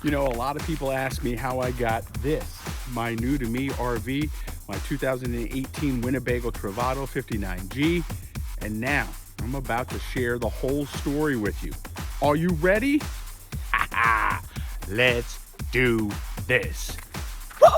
You know, a lot of people ask me how I got this, my new to me RV, my 2018 Winnebago Travato 59G, and now I'm about to share the whole story with you. Are you ready? Let's do this. Woo!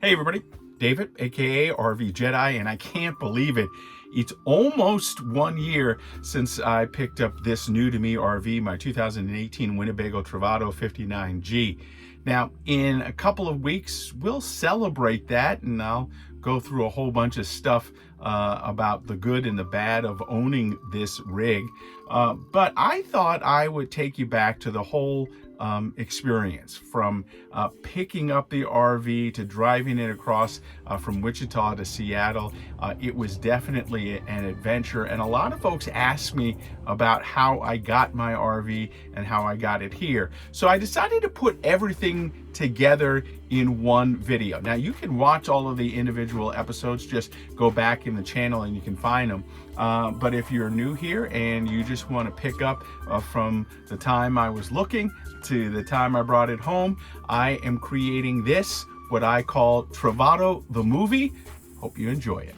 Hey everybody, David, aka RVJedeye, and I can't believe it. It's almost 1 year since I picked up this new to me RV, my 2018 Winnebago Travato 59G. Now, in a couple of weeks, we'll celebrate that, and I'll go through a whole bunch of stuff about the good and the bad of owning this rig. But I thought I would take you back to the whole experience, from picking up the RV to driving it across from Wichita to Seattle. It was definitely an adventure, and a lot of folks ask me about how I got my RV and how I got it here. So I decided to put everything together in one video. Now you can watch all of the individual episodes, just go back in the channel and you can find them. But if you're new here and you just want to pick up from the time I was looking to the time I brought it home, I am creating this, what I call Travato the Movie. Hope you enjoy it.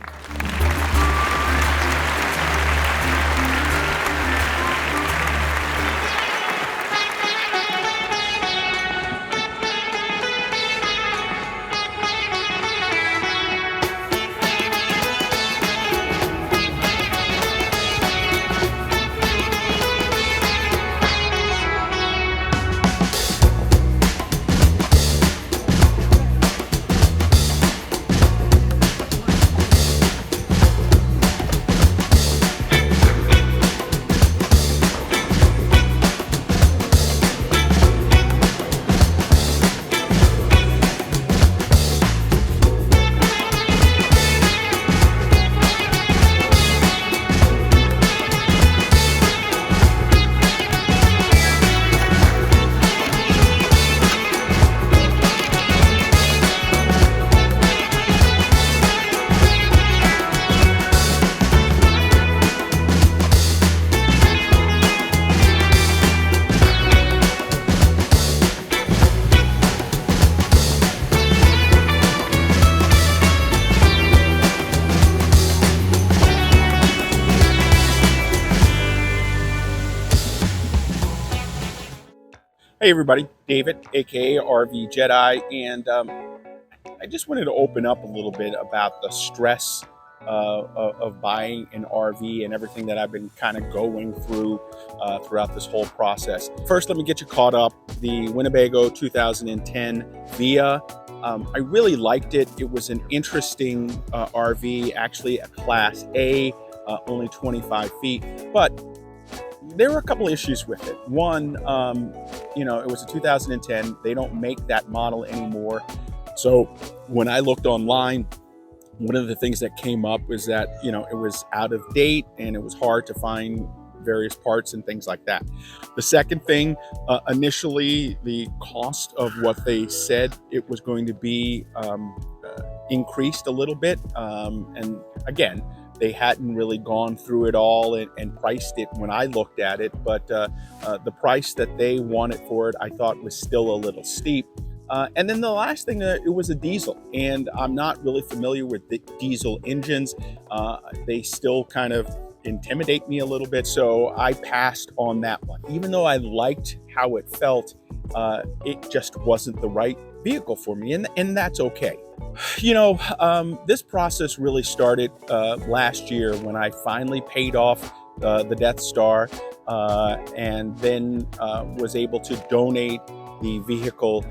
Hey everybody, David, aka RVJedeye, and I just wanted to open up a little bit about the stress of buying an RV and everything that I've been kind of going through throughout this whole process. First, let me get you caught up. The Winnebago 2010 Via, I really liked it. It was an interesting RV, actually a Class A, only 25 feet, but there were a couple issues with it. One, you know, it was a 2010. They don't make that model anymore. So when I looked online, one of the things that came up was that, you know, it was out of date and it was hard to find various parts and things like that. The second thing, initially, the cost of what they said it was going to be increased a little bit. And again, they hadn't really gone through it all and priced it when I looked at it, but the price that they wanted for it, I thought was still a little steep. And then the last thing, it was a diesel, and I'm not really familiar with the diesel engines. They still kind of intimidate me a little bit, so I passed on that one. Even though I liked how it felt, it just wasn't the right vehicle for me, and that's okay. You know, this process really started last year when I finally paid off the Death Star and then was able to donate the vehicle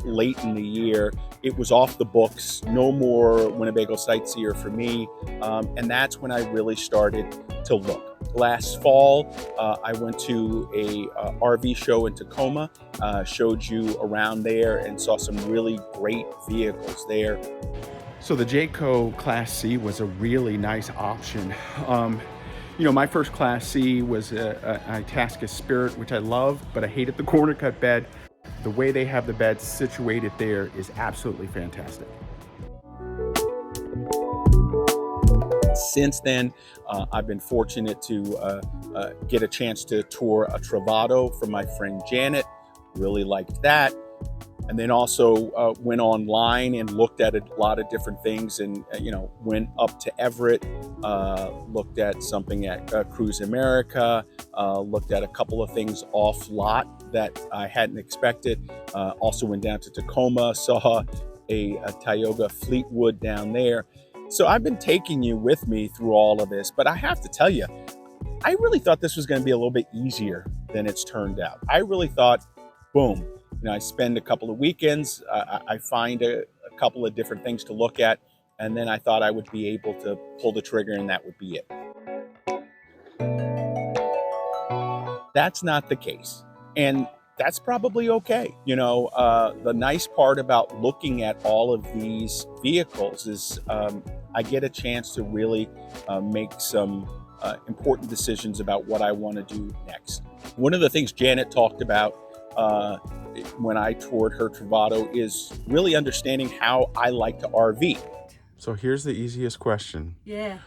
late in the year. It was off the books, no more Winnebago Sightseer for me, and that's when I really started to look. Last fall, I went to a RV show in Tacoma, showed you around there and saw some really great vehicles there. So the Jayco Class C was a really nice option. You know, my first Class C was a Itasca Spirit, which I love, but I hated the corner cut bed. The way they have the beds situated there is absolutely fantastic. Since then, I've been fortunate to get a chance to tour a Travato from my friend Janet. Really liked that. And then also went online and looked at a lot of different things, and went up to Everett, looked at something at Cruise America, looked at a couple of things off lot that I hadn't expected. Also went down to Tacoma, saw a Tioga Fleetwood down there. So I've been taking you with me through all of this, but I have to tell you, I really thought this was going to be a little bit easier than it's turned out. I really thought, boom, I spend a couple of weekends, I find a couple of different things to look at, and then I thought I would be able to pull the trigger and that would be it. That's not the case. And that's probably okay. The nice part about looking at all of these vehicles is I get a chance to really make some important decisions about what I want to do next. One of the things Janet talked about when I toured her Travato is really understanding how I like to RV. So here's the easiest question. Yeah.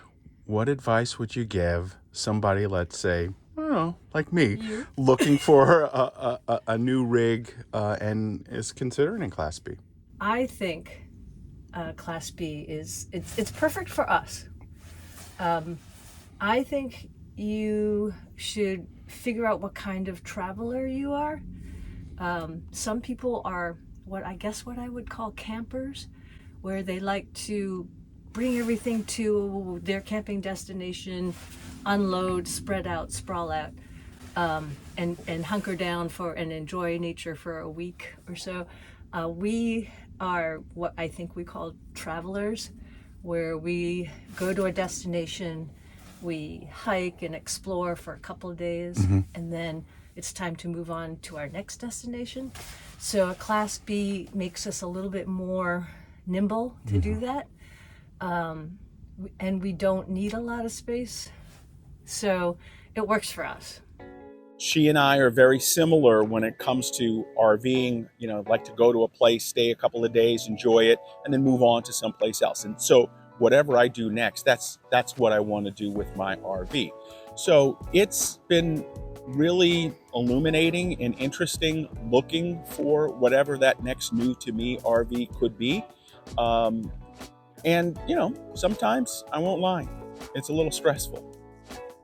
What advice would you give somebody, let's say, I don't know, like me, looking for a new rig and is considering a Class B? I think Class B it's perfect for us. I think you should figure out what kind of traveler you are. Some people are what I would call campers, where they like to bring everything to their camping destination, unload, spread out, sprawl out, and hunker down and enjoy nature for a week or so. We are what I think we call travelers, where we go to a destination, we hike and explore for a couple of days, and then it's time to move on to our next destination. So a Class B makes us a little bit more nimble to do that. And we don't need a lot of space. So it works for us. She and I are very similar when it comes to RVing. Like to go to a place, stay a couple of days, enjoy it, and then move on to someplace else. And so whatever I do next, that's what I want to do with my RV. So it's been really illuminating and interesting looking for whatever that next new to me RV could be. And sometimes I won't lie, it's a little stressful.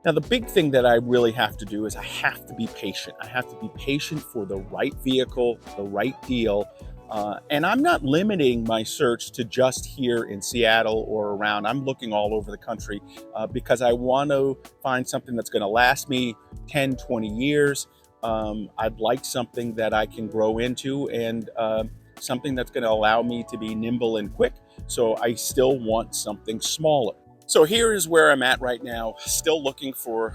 Now, the big thing that I really have to do is I have to be patient. I have to be patient for the right vehicle, the right deal. And I'm not limiting my search to just here in Seattle or around. I'm looking all over the country because I want to find something that's going to last me 10, 20 years. I'd like something that I can grow into and something that's going to allow me to be nimble and quick. So I still want something smaller. So here is where I'm at right now, still looking for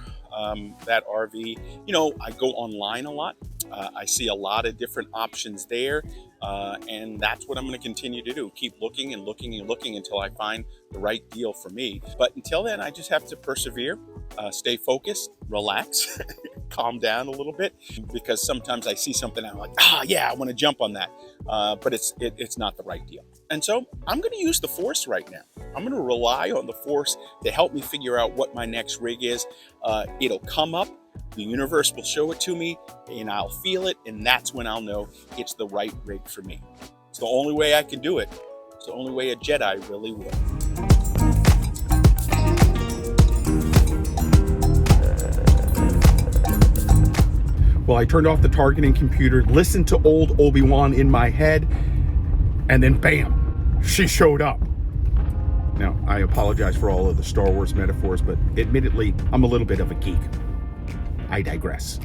that RV. I go online a lot. I see a lot of different options there. And that's what I'm going to continue to do. Keep looking and looking and looking until I find the right deal for me. But until then, I just have to persevere, stay focused, relax, calm down a little bit, because sometimes I see something and I'm like, yeah, I want to jump on that. But it's not the right deal. And so I'm going to use the force right now. I'm going to rely on the force to help me figure out what my next rig is. It'll come up. The universe will show it to me and I'll feel it. And that's when I'll know it's the right rig for me. It's the only way I can do it. It's the only way a Jedi really will. Well, I turned off the targeting computer, listened to old Obi-Wan in my head, and then bam, she showed up. Now, I apologize for all of the Star Wars metaphors, but admittedly, I'm a little bit of a geek. I digress.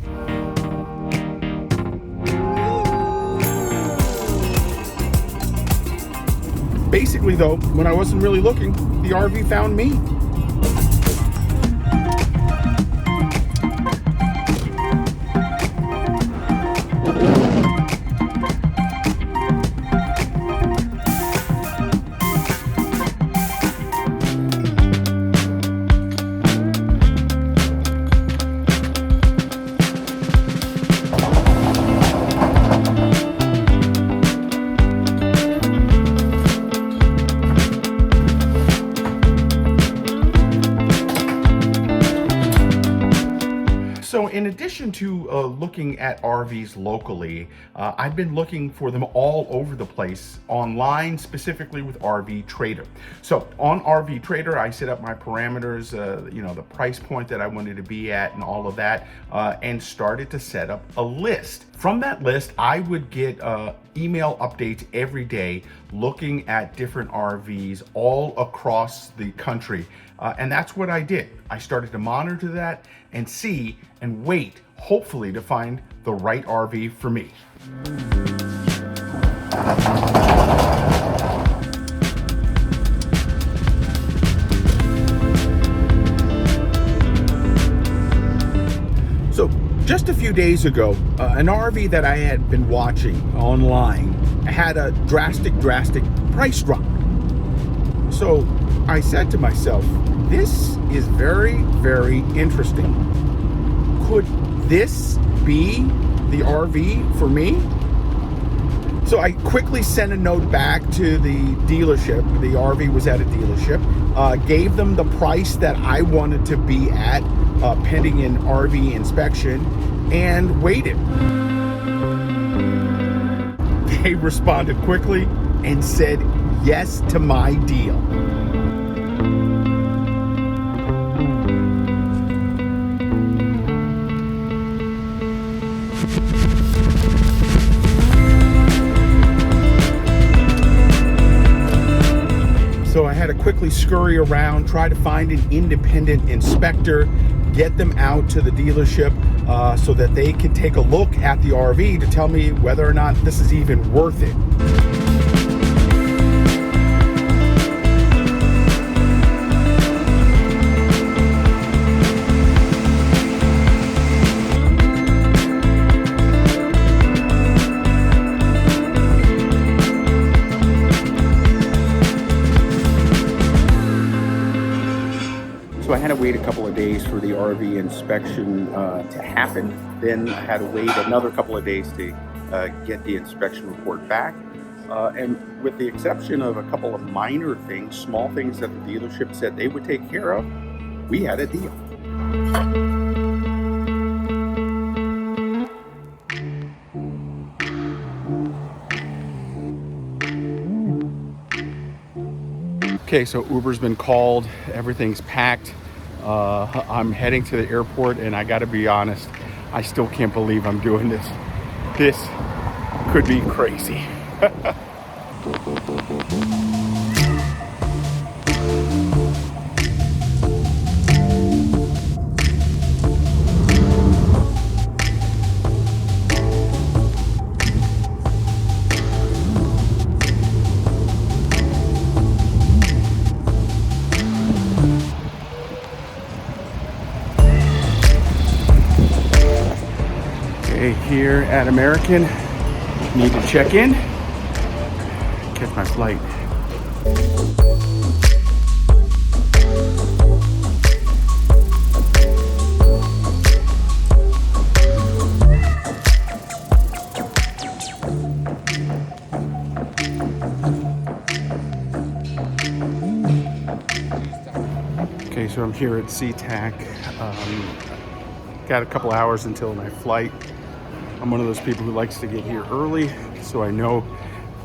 Basically, though, when I wasn't really looking, the RV found me. addition to looking at RVs locally, I've been looking for them all over the place online, specifically with RV Trader. So on RV Trader, I set up my parameters, you know, the price point that I wanted to be at and all of that, and started to set up a list. From that list, I would get email updates every day looking at different RVs all across the country. And that's what I did. I started to monitor that and see and wait, hopefully, to find the right RV for me. So just a few days ago, an RV that I had been watching online had a drastic price drop. So I said to myself, this is very, very interesting. Could this be the RV for me? So I quickly sent a note back to the dealership. The RV was at a dealership. Gave them the price that I wanted to be at, pending an RV inspection, and waited. They responded quickly and said yes to my deal. So I had to quickly scurry around, try to find an independent inspector, get them out to the dealership so that they can take a look at the RV to tell me whether or not this is even worth it. So I had to wait a couple of days for the RV inspection to happen. Then I had to wait another couple of days to get the inspection report back. And with the exception of a couple of minor things, small things that the dealership said they would take care of, we had a deal. Okay, so Uber's been called, everything's packed. I'm heading to the airport, and I gotta be honest, I still can't believe I'm doing this. This could be crazy. Here at American, need to check in, catch my flight. Okay, so I'm here at SeaTac. Got a couple hours until my flight. I'm one of those people who likes to get here early, so I know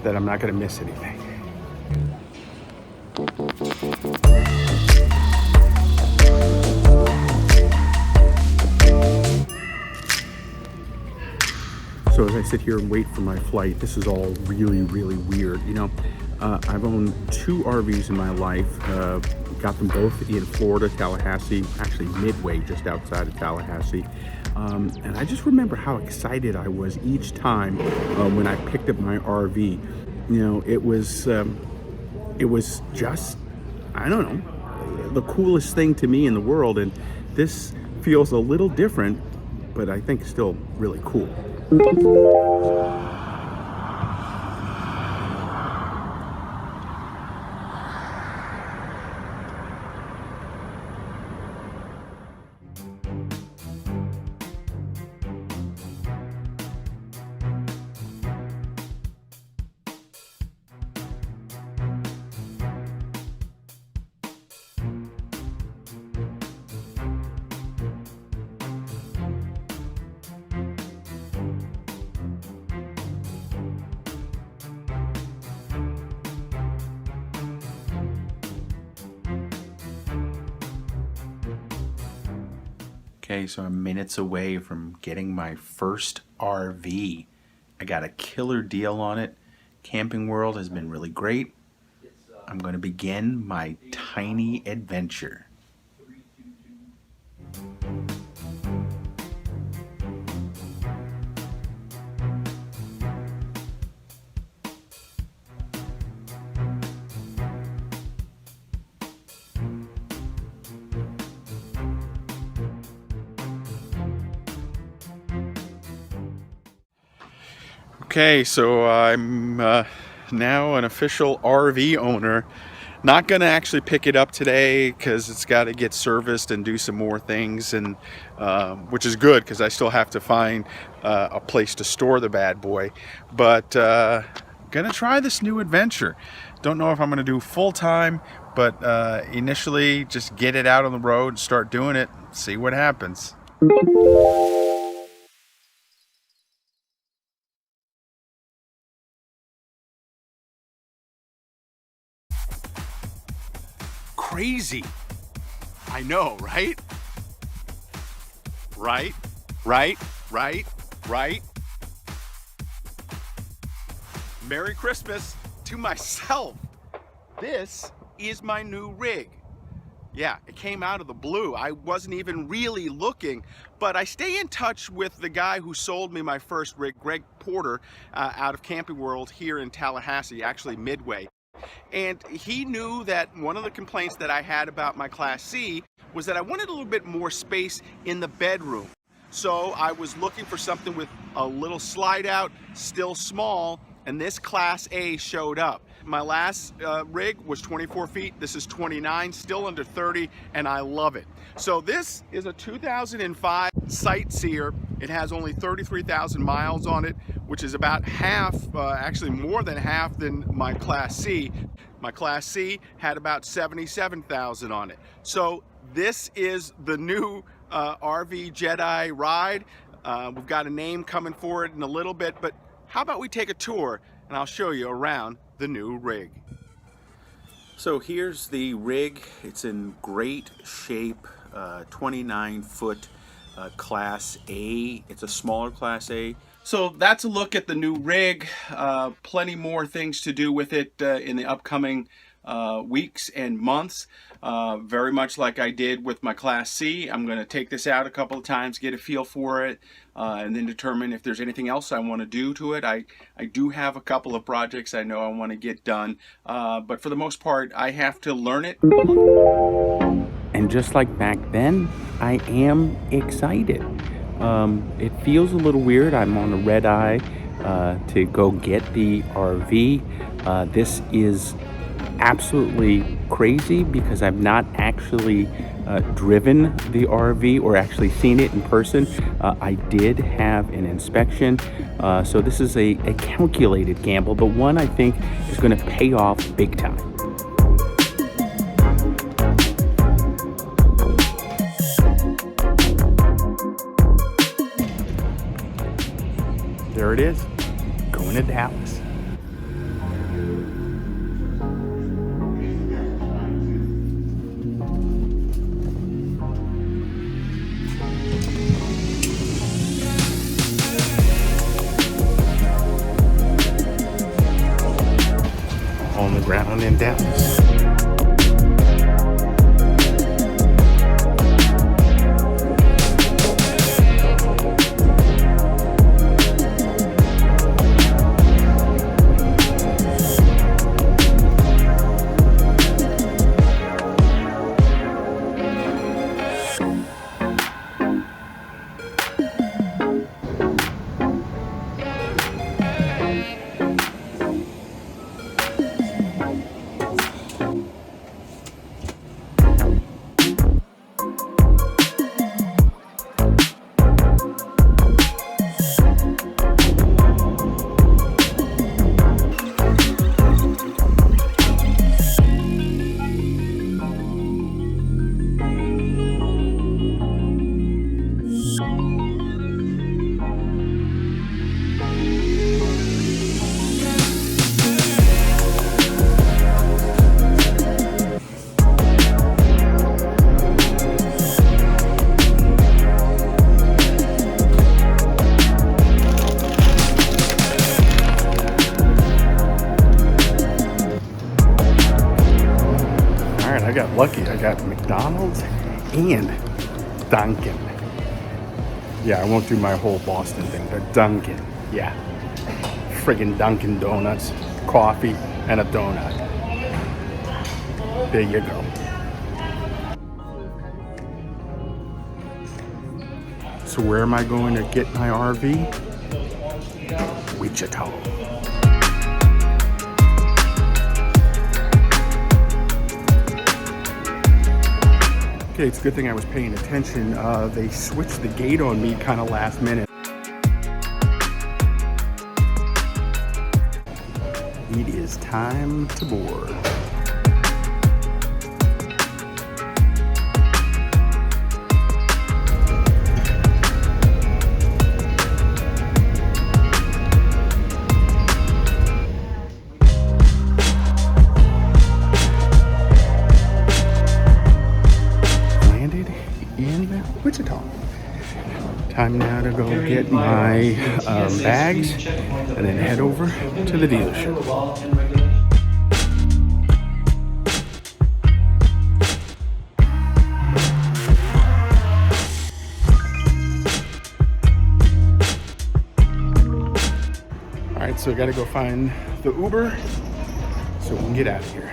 that I'm not going to miss anything. So as I sit here and wait for my flight, this is all really, really weird. You know, I've owned 2 RVs in my life. Got them both in Florida, Tallahassee, actually Midway, just outside of Tallahassee. And I just remember how excited I was each time when I picked up my RV. You know, it was just, I don't know, the coolest thing to me in the world. And this feels a little different, but I think still really cool. Okay, so I'm minutes away from getting my first RV. I got a killer deal on it. Camping World has been really great. I'm going to begin my tiny adventure. Okay, so I'm now an official RV owner. Not gonna actually pick it up today because it's got to get serviced and do some more things, and which is good because I still have to find a place to store the bad boy. But gonna try this new adventure. Don't know if I'm gonna do full time, but initially just get it out on the road and start doing it. See what happens. Crazy. I know, right? Right, right, right, right. Merry Christmas to myself. This is my new rig. Yeah, it came out of the blue. I wasn't even really looking, but I stay in touch with the guy who sold me my first rig, Greg Porter, out of Camping World here in Tallahassee, actually Midway. And he knew that one of the complaints that I had about my Class C was that I wanted a little bit more space in the bedroom. So I was looking for something with a little slide out, still small, and this Class A showed up. My last rig was 24 feet. This is 29, still under 30, and I love it. So this is a 2005 Sightseer. It has only 33,000 miles on it, which is about half, actually more than half than my Class C. My Class C had about 77,000 on it. So this is the new RVJedeye ride. We've got a name coming for it in a little bit, but how about we take a tour and I'll show you around the new rig. So here's the rig. It's in great shape, 29-foot Class A. It's a smaller Class A. So that's a look at the new rig. Plenty more things to do with it in the upcoming weeks and months. Very much like I did with my Class C. I'm going to take this out a couple of times, get a feel for it, and then determine if there's anything else I want to do to it. I do have a couple of projects I know I want to get done, but for the most part, I have to learn it. And just like back then, I am excited. It feels a little weird. I'm on a red eye to go get the RV. This is absolutely crazy because I've not actually driven the RV or actually seen it in person. I did have an inspection, so this is a calculated gamble, but one I think is going to pay off big time. There it is, going to Dallas. On the ground in Dallas. Lucky I got McDonald's and Dunkin'. Yeah, I won't do my whole Boston thing, but Dunkin'. Yeah. Friggin' Dunkin' Donuts, coffee, and a donut. There you go. So where am I going to get my RV? Wichita. Okay, it's a good thing I was paying attention. They switched the gate on me kind of last minute. It is time to board. Wichita. Time now to go get my bags and then head over to the dealership. All right, so I got to go find the Uber so we can get out of here.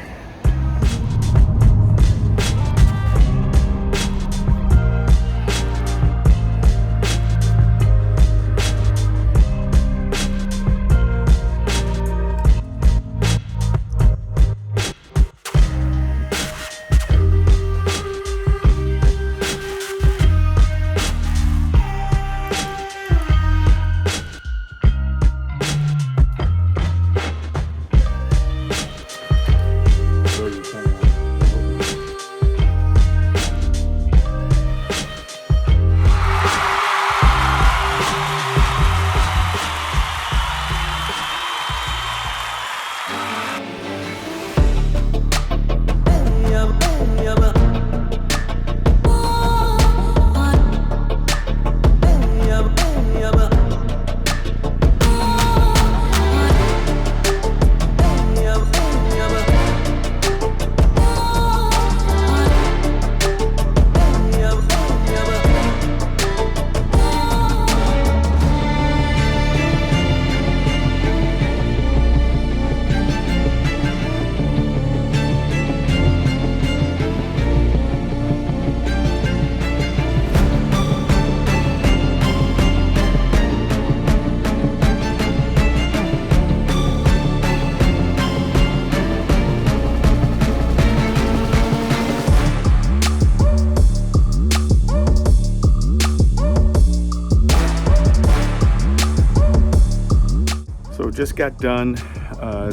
Just got done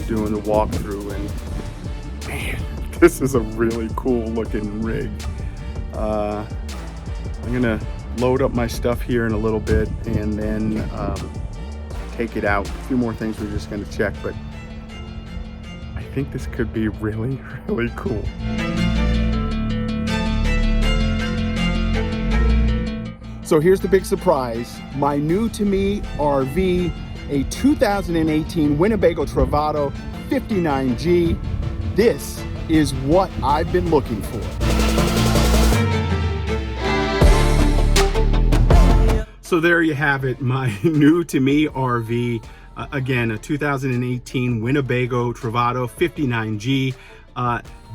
doing the walkthrough, and man, this is a really cool looking rig. I'm gonna load up my stuff here in a little bit and then take it out. A few more things we're just gonna check, but I think this could be really, really cool. So here's the big surprise. My new to me RV, a 2018 Winnebago Travato 59G. This is what I've been looking for. So there you have it, my new to me RV. Again, a 2018 Winnebago Travato 59G.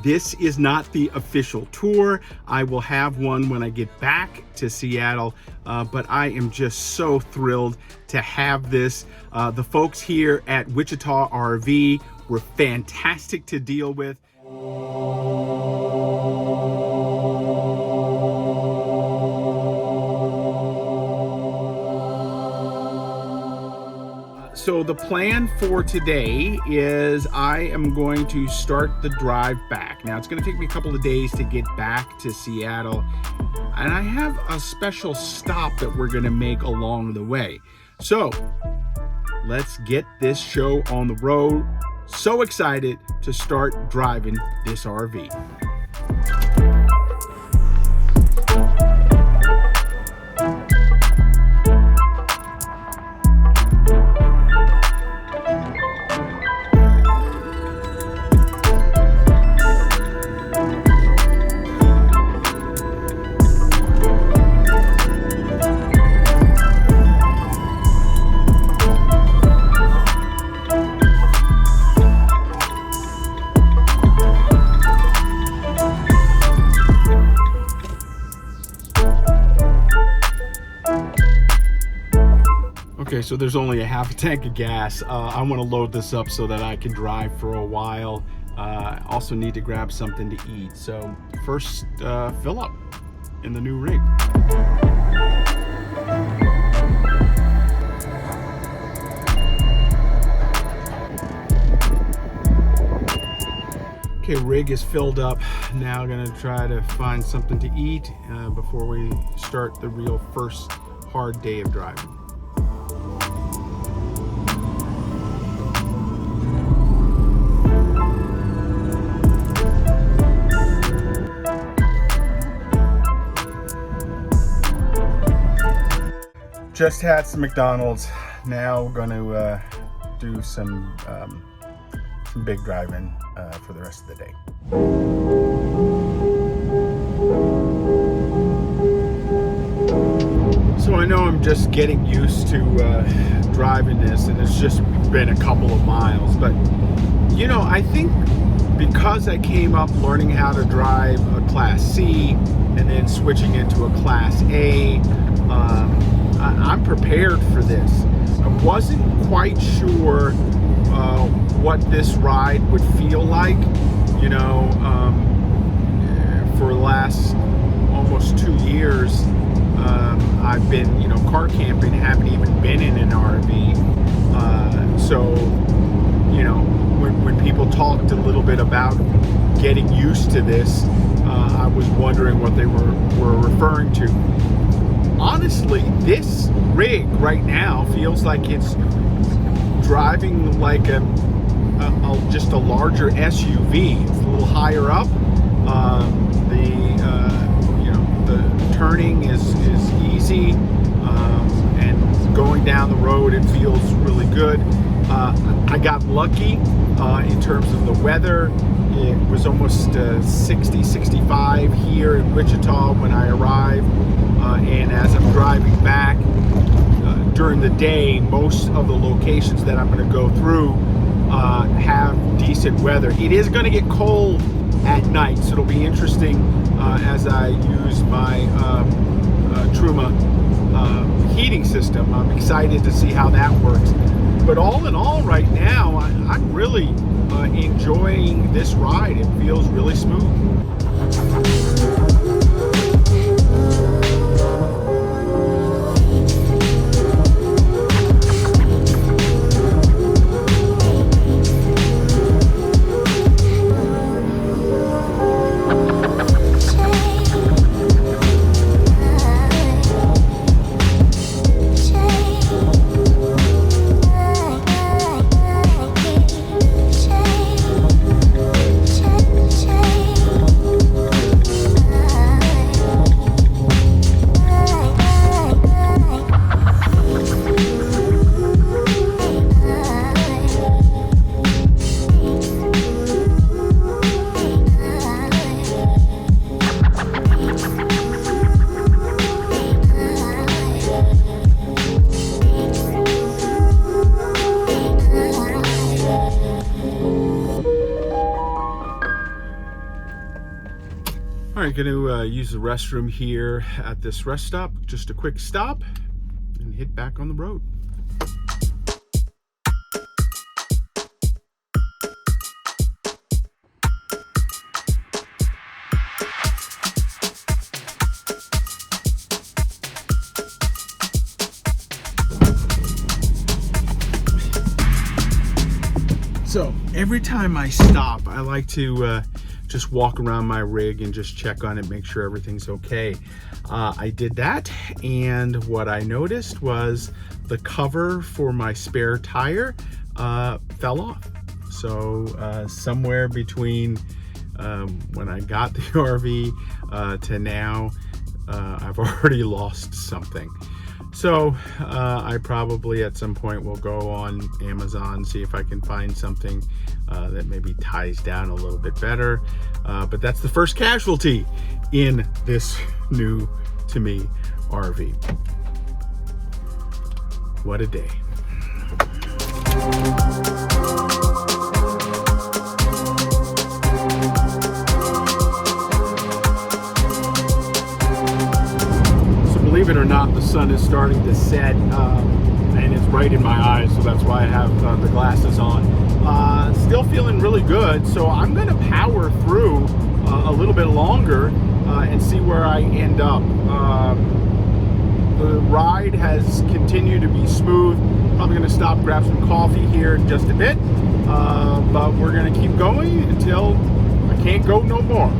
This is not the official tour. I will have one when I get back to Seattle, but I am just so thrilled to have this. The folks here at Wichita RV were fantastic to deal with. So the plan for today is I am going to start the drive back. Now it's going to take me a couple of days to get back to Seattle, and I have a special stop that we're going to make along the way. So let's get this show on the road. So excited to start driving this RV. Okay, so there's only a half a tank of gas. I want to load this up so that I can drive for a while. I also need to grab something to eat. So first, fill up in the new rig. Okay, rig is filled up. Now gonna try to find something to eat before we start the real first hard day of driving. Just had some McDonald's. Now we're gonna do some big driving for the rest of the day. So I know I'm just getting used to driving this, and it's just been a couple of miles, but you know, I think because I came up learning how to drive a Class C and then switching into a Class A, I'm prepared for this. I wasn't quite sure what this ride would feel like, you know. For the last almost 2 years, I've been, you know, car camping, haven't even been in an RV. So, you know, when people talked a little bit about getting used to this, I was wondering what they were referring to. Honestly, this rig right now feels like it's driving like just a larger SUV. It's a little higher up. The turning is easy, and going down the road it feels really good. I got lucky in terms of the weather. It was almost 60, 65 here in Wichita when I arrived, and as I'm driving back during the day, most of the locations that I'm going to go through have decent weather. It is going to get cold at night, so it'll be interesting as I use my Truma heating system. I'm excited to see how that works. But all in all, right now, I'm really enjoying this ride. It feels really smooth. All right, going to use the restroom here at this rest stop. Just a quick stop and hit back on the road. So every time I stop, I like to just walk around my rig and just check on it, make sure everything's okay. I did that, and what I noticed was the cover for my spare tire fell off. So somewhere between when I got the RV to now, I've already lost something. So I probably at some point will go on Amazon, see if I can find something that maybe ties down a little bit better. But that's the first casualty in this new to me RV. What a day. Believe it or not, the sun is starting to set. I and it's right in my eyes, so that's why I have the glasses on. Still feeling really good, so I'm going to power through a little bit longer and see where I end up. The ride has continued to be smooth. Probably going to stop, grab some coffee here in just a bit, but we're going to keep going until I can't go no more.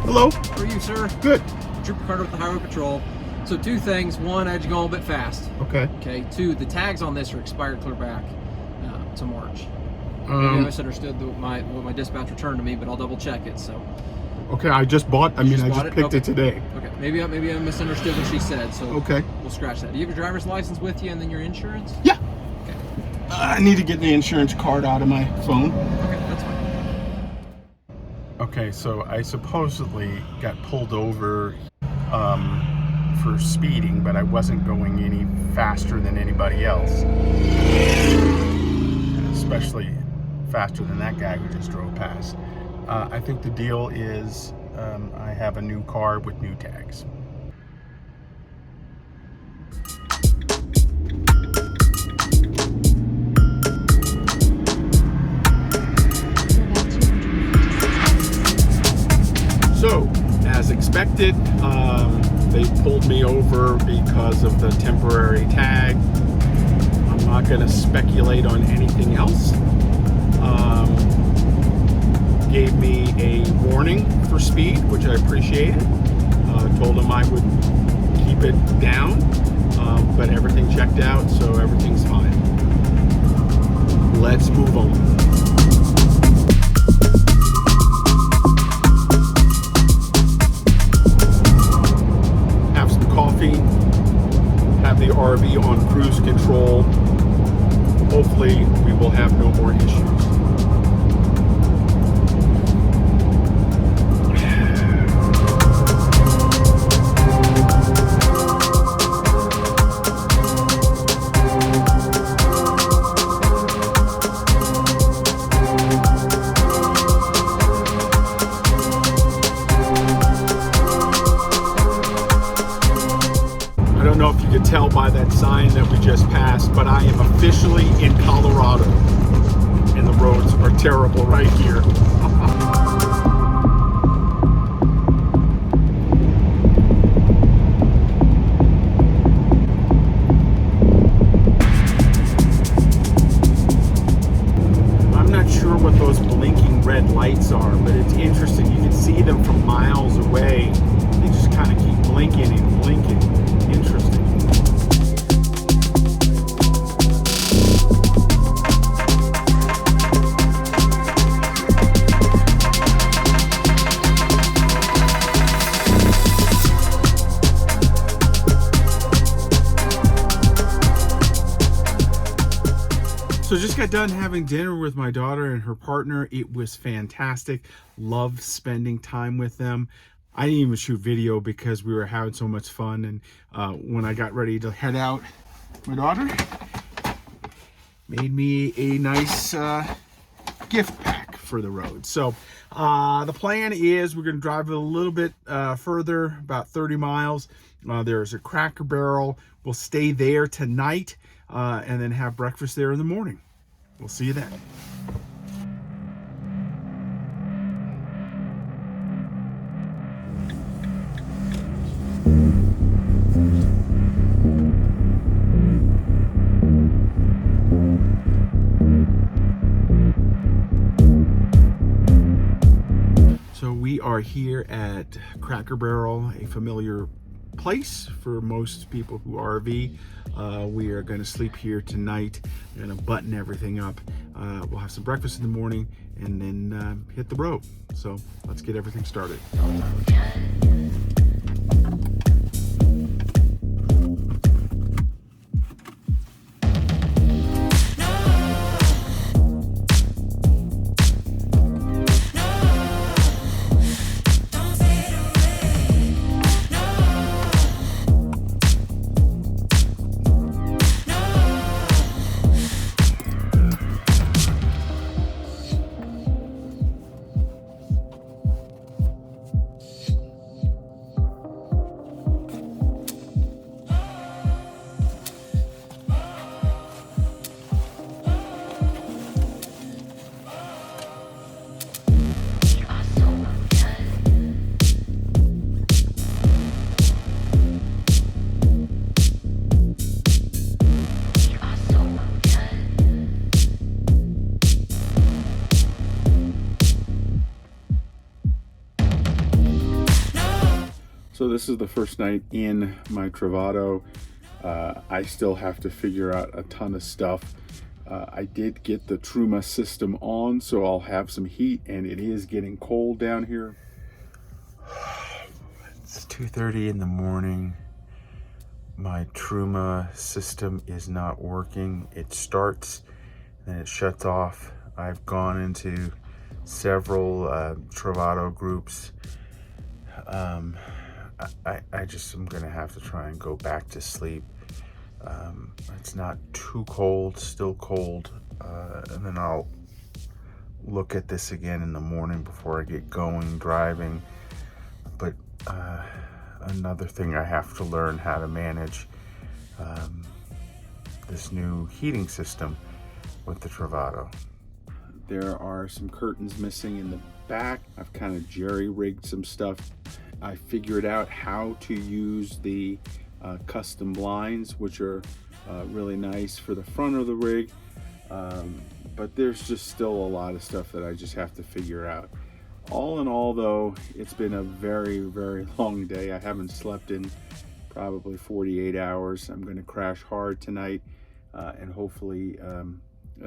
Hello. How are you, sir? Good. Trooper Carter with the Highway Patrol. So 2 things. 1, I had you go a bit fast. Okay. Okay. 2, the tags on this are expired clear back to March. Maybe I misunderstood what my dispatch returned to me, but I'll double check it. So. Okay, I just bought. I just picked okay. it today. Okay. Maybe I misunderstood what she said. So. Okay. We'll scratch that. Do you have your driver's license with you and then your insurance? Yeah. Okay. I need to get the insurance card out of my phone. Okay, that's fine. Okay, so I supposedly got pulled over for speeding, but I wasn't going any faster than anybody else. And especially faster than that guy who just drove past. I think the deal is I have a new car with new tags. So, as expected, they pulled me over because of the temporary tag. I'm not going to speculate on anything else. Gave me a warning for speed, which I appreciated. Told them I would keep it down, but everything checked out, so everything's fine. Let's move on. Have the RV on cruise control. Hopefully we will have no more issues. I don't know if you could tell by that sign that we just passed, but I am officially in Colorado, and the roads are terrible right here. I'm not sure what those blinking red lights are, but it's interesting. You can see them from miles away. They just kind of keep blinking and blinking. Interesting. So just got done having dinner with my daughter and her partner. It was fantastic. Loved spending time with them. I didn't even shoot video because we were having so much fun. And when I got ready to head out, my daughter made me a nice gift pack for the road. So the plan is we're going to drive a little bit further, about 30 miles. There's a Cracker Barrel. We'll stay there tonight and then have breakfast there in the morning. We'll see you then. So we are here at Cracker Barrel, a familiar place for most people who RV. We are going to sleep here tonight. We're going to button everything up. We'll have some breakfast in the morning and then hit the road. So let's get everything started. So this is the first night in my Travato. I still have to figure out a ton of stuff. I did get the Truma system on, so I'll have some heat, and it is getting cold down here. It's 2:30 in the morning. My Truma system is not working. It starts, then it shuts off. I've gone into several Travato groups. I just am gonna have to try and go back to sleep. It's not too cold, still cold, and then I'll look at this again in the morning before I get going driving. But another thing I have to learn how to manage this new heating system with the Travato. There are some curtains missing in the back. I've kind of jerry-rigged some stuff. I figured out how to use the custom blinds, which are really nice for the front of the rig, but there's just still a lot of stuff that I just have to figure out. All in all, though, it's been a very, very long day. I haven't slept in probably 48 hours. I'm going to crash hard tonight and hopefully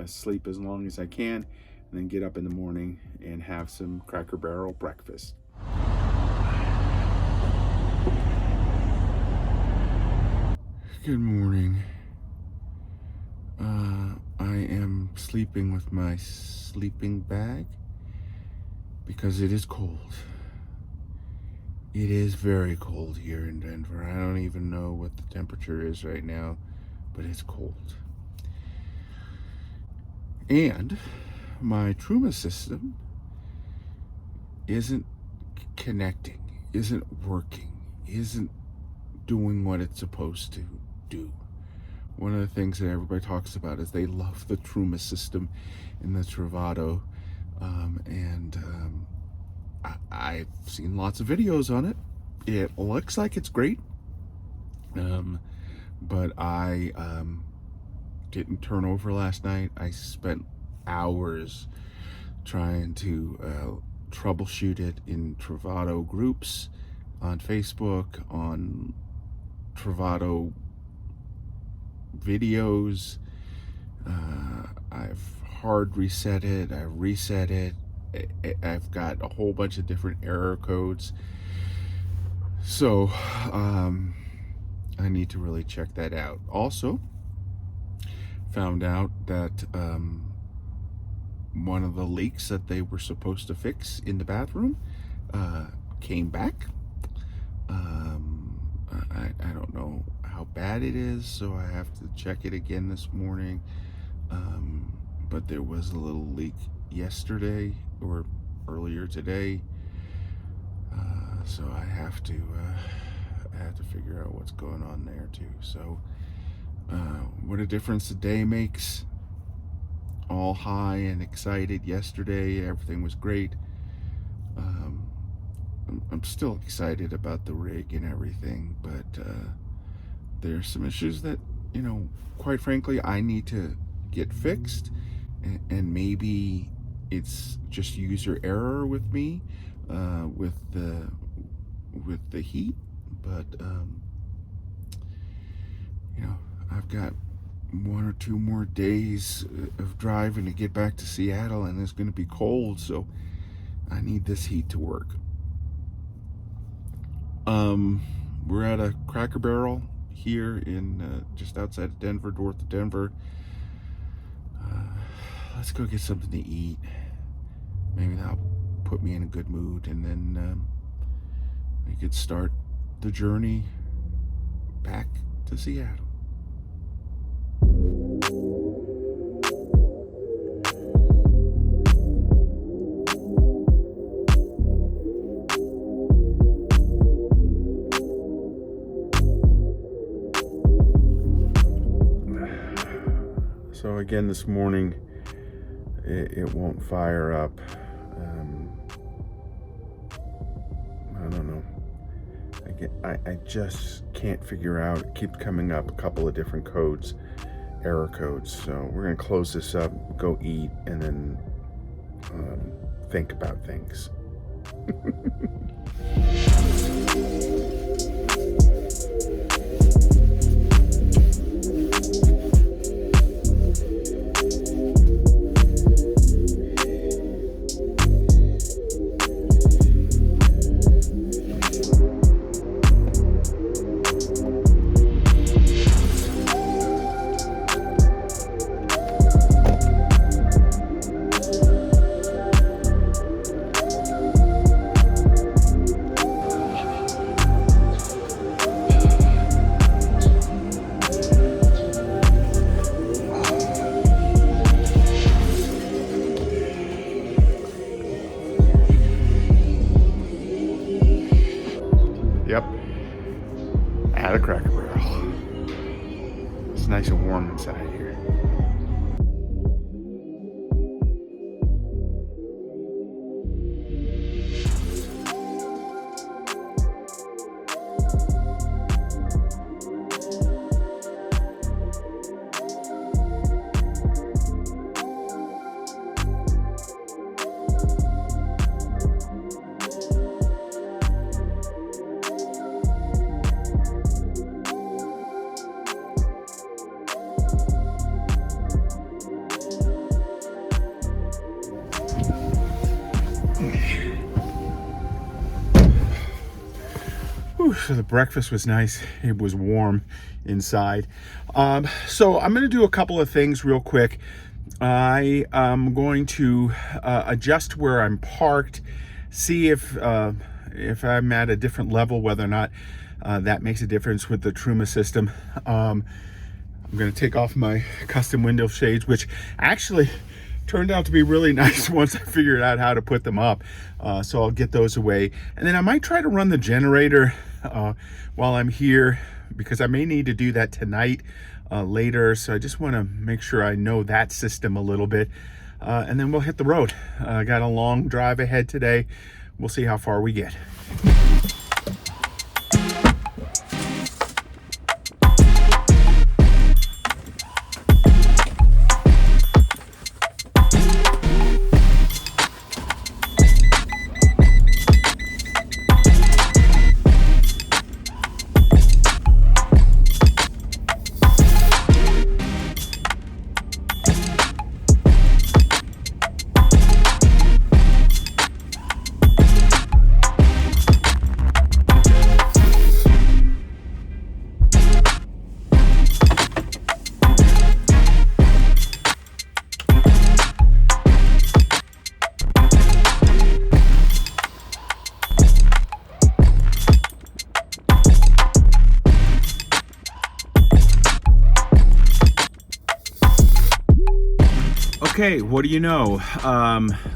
sleep as long as I can, and then get up in the morning and have some Cracker Barrel breakfast. Good morning. I am sleeping with my sleeping bag because it is cold. It is very cold here in Denver. I don't even know what the temperature is right now, but it's cold. And my Truma system isn't connecting, isn't working, isn't doing what it's supposed to do. One of the things that everybody talks about is they love the Truma system in the Travato, I've seen lots of videos on it. It looks like it's great, but I didn't turn over last night. I spent hours trying to troubleshoot it in Travato groups on Facebook, on Travato videos. I've hard reset it, I reset it. I've got a whole bunch of different error codes. So I need to really check that out. Also, found out that one of the leaks that they were supposed to fix in the bathroom came back. I don't know how bad it is, so I have to check it again this morning. But there was a little leak yesterday or earlier today, so I have to figure out what's going on there too. So what a difference a day makes. All high and excited yesterday, everything was great. I'm still excited about the rig and everything, but there's some issues that, you know, quite frankly, I need to get fixed, and maybe it's just user error with me, with the heat, but you know, I've got 1 or 2 more days of driving to get back to Seattle, and it's going to be cold, so I need this heat to work. We're at a Cracker Barrel here in just outside of Denver, north of Denver. Let's go get something to eat. Maybe that'll put me in a good mood, and then we could start the journey back to Seattle. So again this morning, it won't fire up. I don't know. I just can't figure out. It keeps coming up a couple of different codes, error codes. So we're gonna close this up, go eat, and then think about things. got a Cracker Barrel. It's nice and warm inside here. So the breakfast was nice. It was warm inside. So I'm going to do a couple of things real quick. I am going to adjust where I'm parked, see if I'm at a different level, whether or not that makes a difference with the Truma system. I'm going to take off my custom window shades, which actually turned out to be really nice once I figured out how to put them up. So I'll get those away. And then I might try to run the generator while I'm here, because I may need to do that tonight later. So I just want to make sure I know that system a little bit. And then we'll hit the road. I got a long drive ahead today. We'll see how far we get. Okay, what do you know?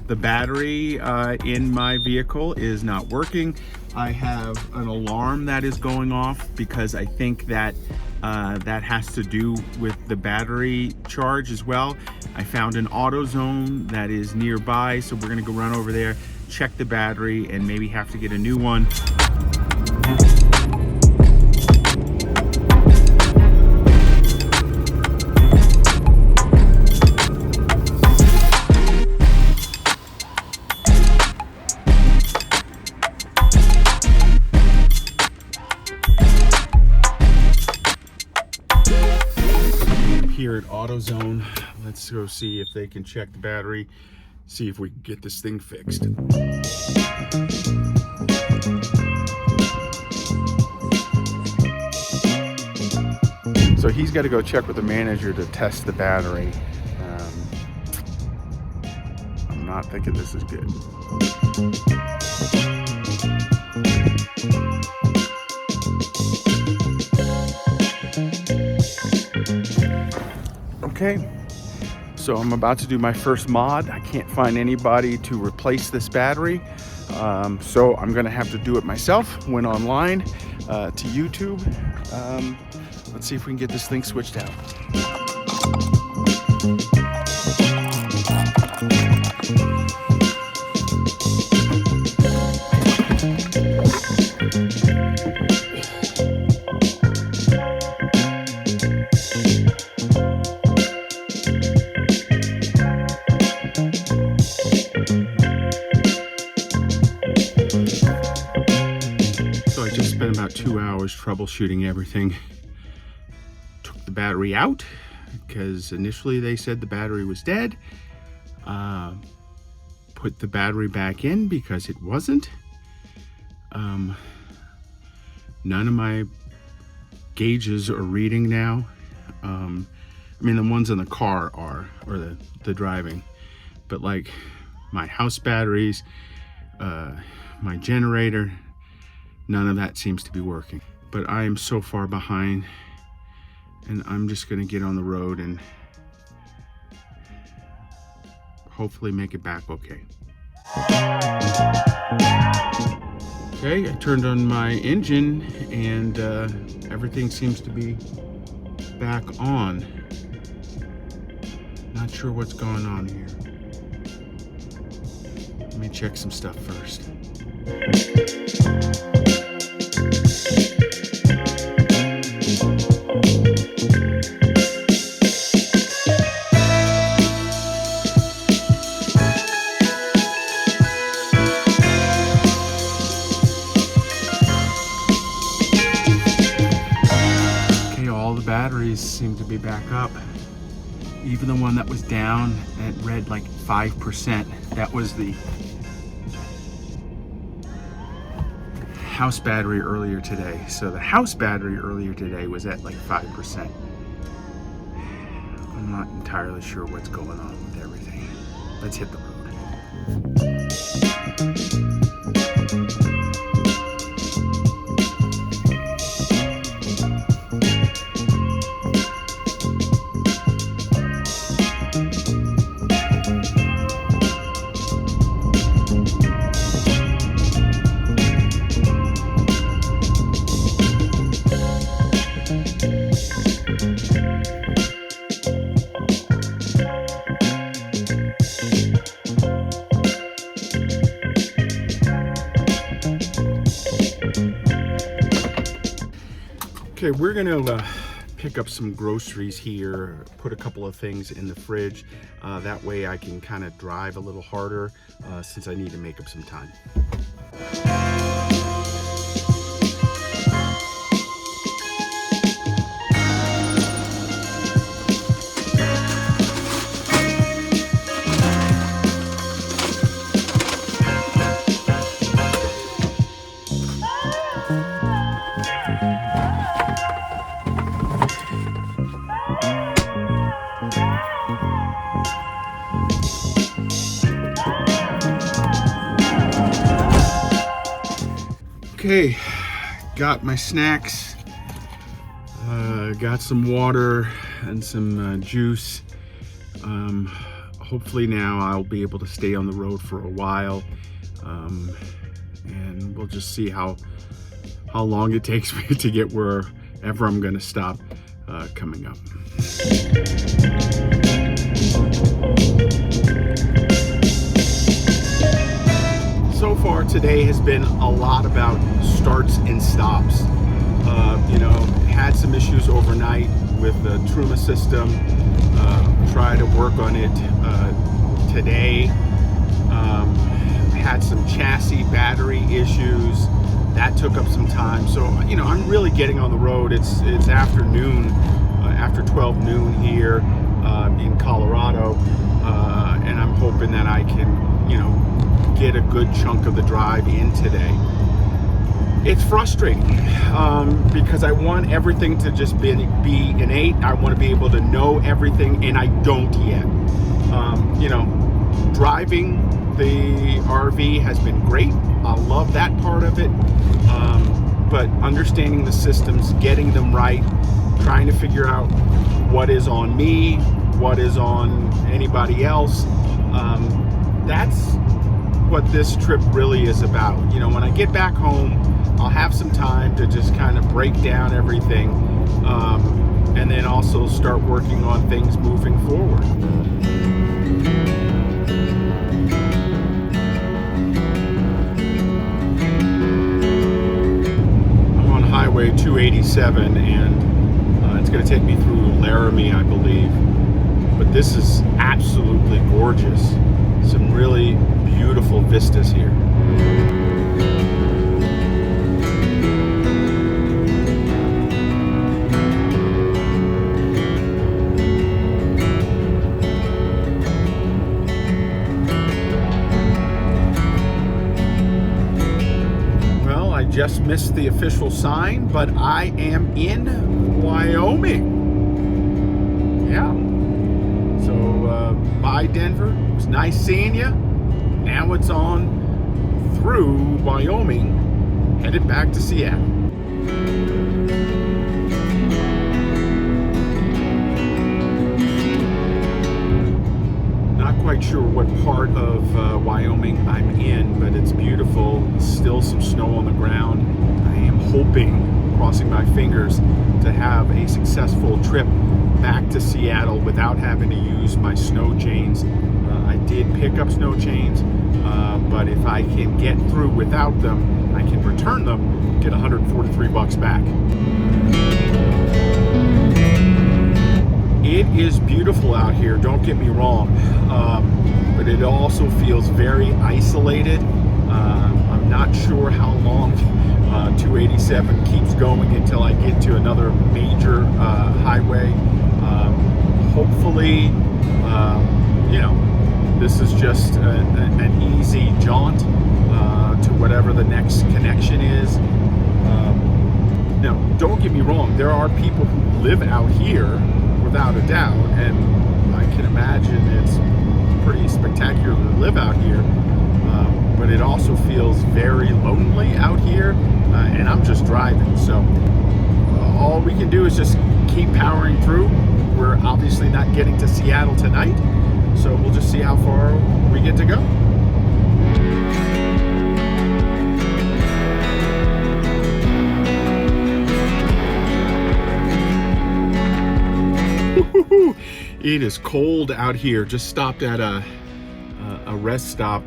The battery in my vehicle is not working. I have an alarm that is going off because I think that that has to do with the battery charge as well. I found an AutoZone that is nearby, so we're gonna go run over there, check the battery, and maybe have to get a new one. Here at AutoZone, let's go see if they can check the battery, see if we can get this thing fixed. So he's got to go check with the manager to test the battery. I'm not thinking this is good. Okay, so I'm about to do my first mod. I can't find anybody to replace this battery, so I'm gonna have to do it myself. Went online to YouTube. Let's see if we can get this thing switched out. Spent about 2 hours troubleshooting everything. Took the battery out because initially they said the battery was dead. Put the battery back in because it wasn't. None of my gauges are reading now. I mean, the ones in the car are, or the driving, but like my house batteries, my generator, none of that seems to be working. But I am so far behind, and I'm just gonna get on the road and hopefully make it back okay. Okay, I turned on my engine and everything seems to be back on. Not sure what's going on here. Let me check some stuff first. Batteries seem to be back up. Even the one that was down, that read like 5%. That was the house battery earlier today. So the house battery earlier today was at like 5%. I'm not entirely sure what's going on with everything. Let's hit the road. Okay, we're gonna pick up some groceries here, put a couple of things in the fridge. That way I can kind of drive a little harder since I need to make up some time. Okay, got my snacks, got some water and some juice. Hopefully now I'll be able to stay on the road for a while, and we'll just see how long it takes me to get wherever I'm gonna stop coming up. So far today has been a lot about starts and stops. You know, had some issues overnight with the Truma system. Try to work on it today. Had some chassis battery issues. That took up some time. So, you know, I'm really getting on the road. It's afternoon, after 12 noon here in Colorado. And I'm hoping that I can, you know, get a good chunk of the drive in today. It's frustrating because I want everything to just be innate. I want to be able to know everything, and I don't yet. You know, driving the RV has been great. I love that part of it. But understanding the systems, getting them right, trying to figure out what is on me, what is on anybody else, that's what this trip really is about. You know, when I get back home, I'll have some time to just kind of break down everything, and then also start working on things moving forward. I'm on Highway 287, and it's going to take me through Laramie, I believe. But this is absolutely gorgeous. Some really beautiful vistas here. Well, I just missed the official sign, but I am in Wyoming. Yeah. So, bye Denver. It was nice seeing you. Now it's on through Wyoming, headed back to Seattle. Not quite sure what part of Wyoming I'm in, but it's beautiful. Still some snow on the ground. I am hoping, crossing my fingers, to have a successful trip back to Seattle without having to use my snow chains. I did pick up snow chains, but if I can get through without them, I can return them, get $143 back. It is beautiful out here, don't get me wrong, but it also feels very isolated. I'm not sure how long 287 keeps going until I get to another major highway. Hopefully, you know, this is just an easy jaunt to whatever the next connection is. Now, don't get me wrong, there are people who live out here without a doubt, and I can imagine it's pretty spectacular to live out here, but it also feels very lonely out here, and I'm just driving, so all we can do is just keep powering through. We're obviously not getting to Seattle tonight, so we'll just see how far we get to go. It is cold out here. Just stopped at a rest stop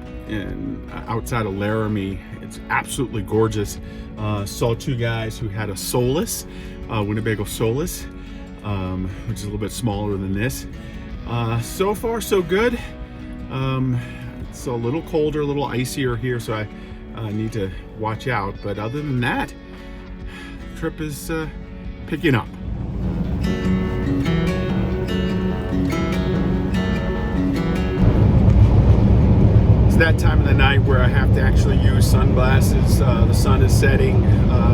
outside of Laramie. It's absolutely gorgeous. Saw two guys who had a Solus, Winnebago Solus, which is a little bit smaller than this. So far, so good. It's a little colder, a little icier here, so I need to watch out. But other than that, the trip is picking up. That time of the night where I have to actually use sunglasses. The sun is setting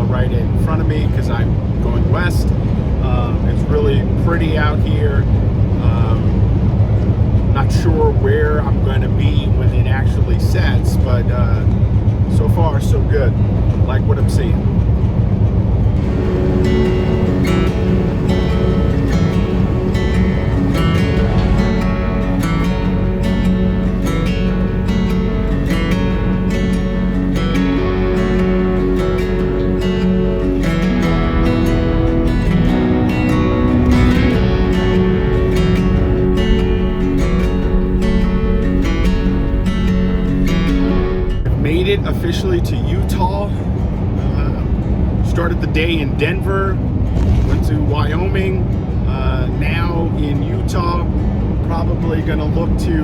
right in front of me because I'm going west. It's really pretty out here. Not sure where I'm going to be when it actually sets, but so far so good. Like what I'm seeing. Officially to Utah. Started the day in Denver, went to Wyoming, now in Utah. Probably gonna look to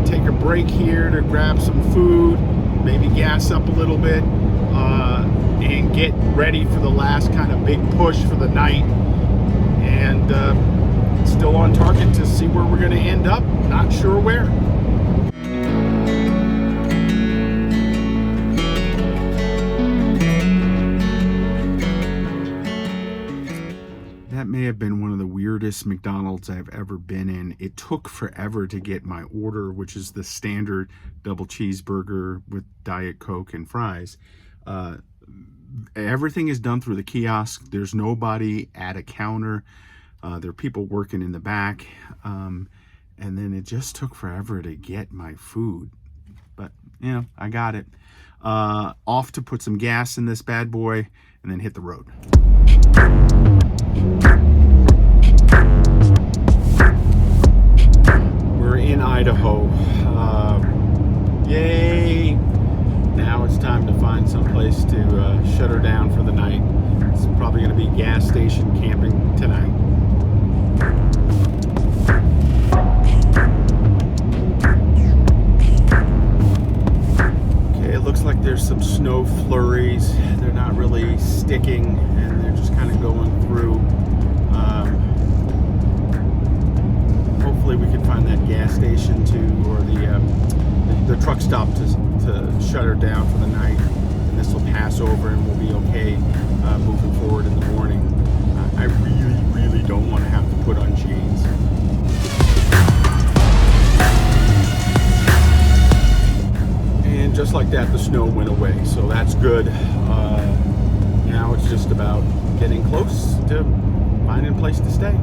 take a break here to grab some food, maybe gas up a little bit, and get ready for the last kind of big push for the night. And still on target to see where we're gonna end up, not sure where. That may have been one of the weirdest McDonald's I've ever been in. It took forever to get my order, which is the standard double cheeseburger with Diet Coke and fries. Everything is done through the kiosk. There's nobody at a counter. There are people working in the back. And then it just took forever to get my food. But, you know, I got it. Off to put some gas in this bad boy and then hit the road. We're in Idaho. Yay! Now it's time to find some place to shut her down for the night. It's probably going to be gas station camping tonight. Okay, it looks like there's some snow flurries. They're not really sticking, and they're just kind of going through. Hopefully we can find that gas station or the truck stop to shut her down for the night, and this will pass over and we'll be okay moving forward in the morning. I really don't want to have to put on chains. And just like that, the snow went away, so that's good. Now it's just about getting close to finding a place to stay.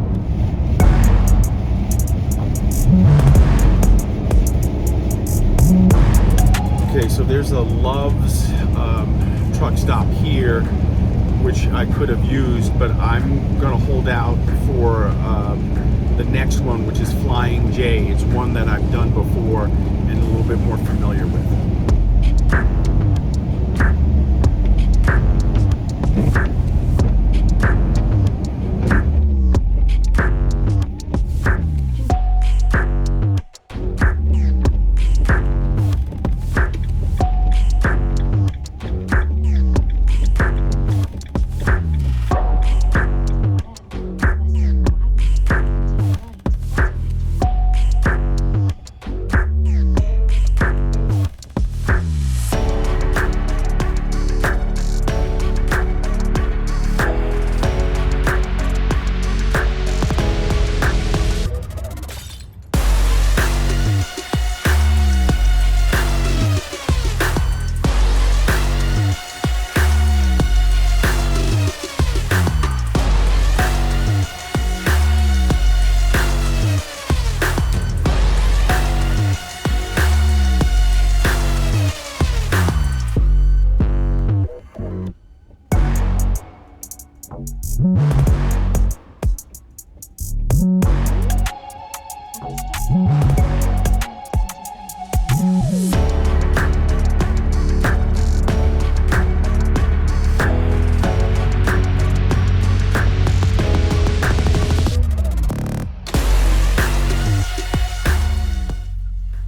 Okay, so there's a Love's truck stop here, which I could have used, but I'm gonna hold out for the next one, which is Flying J. It's one that I've done before and a little bit more familiar with.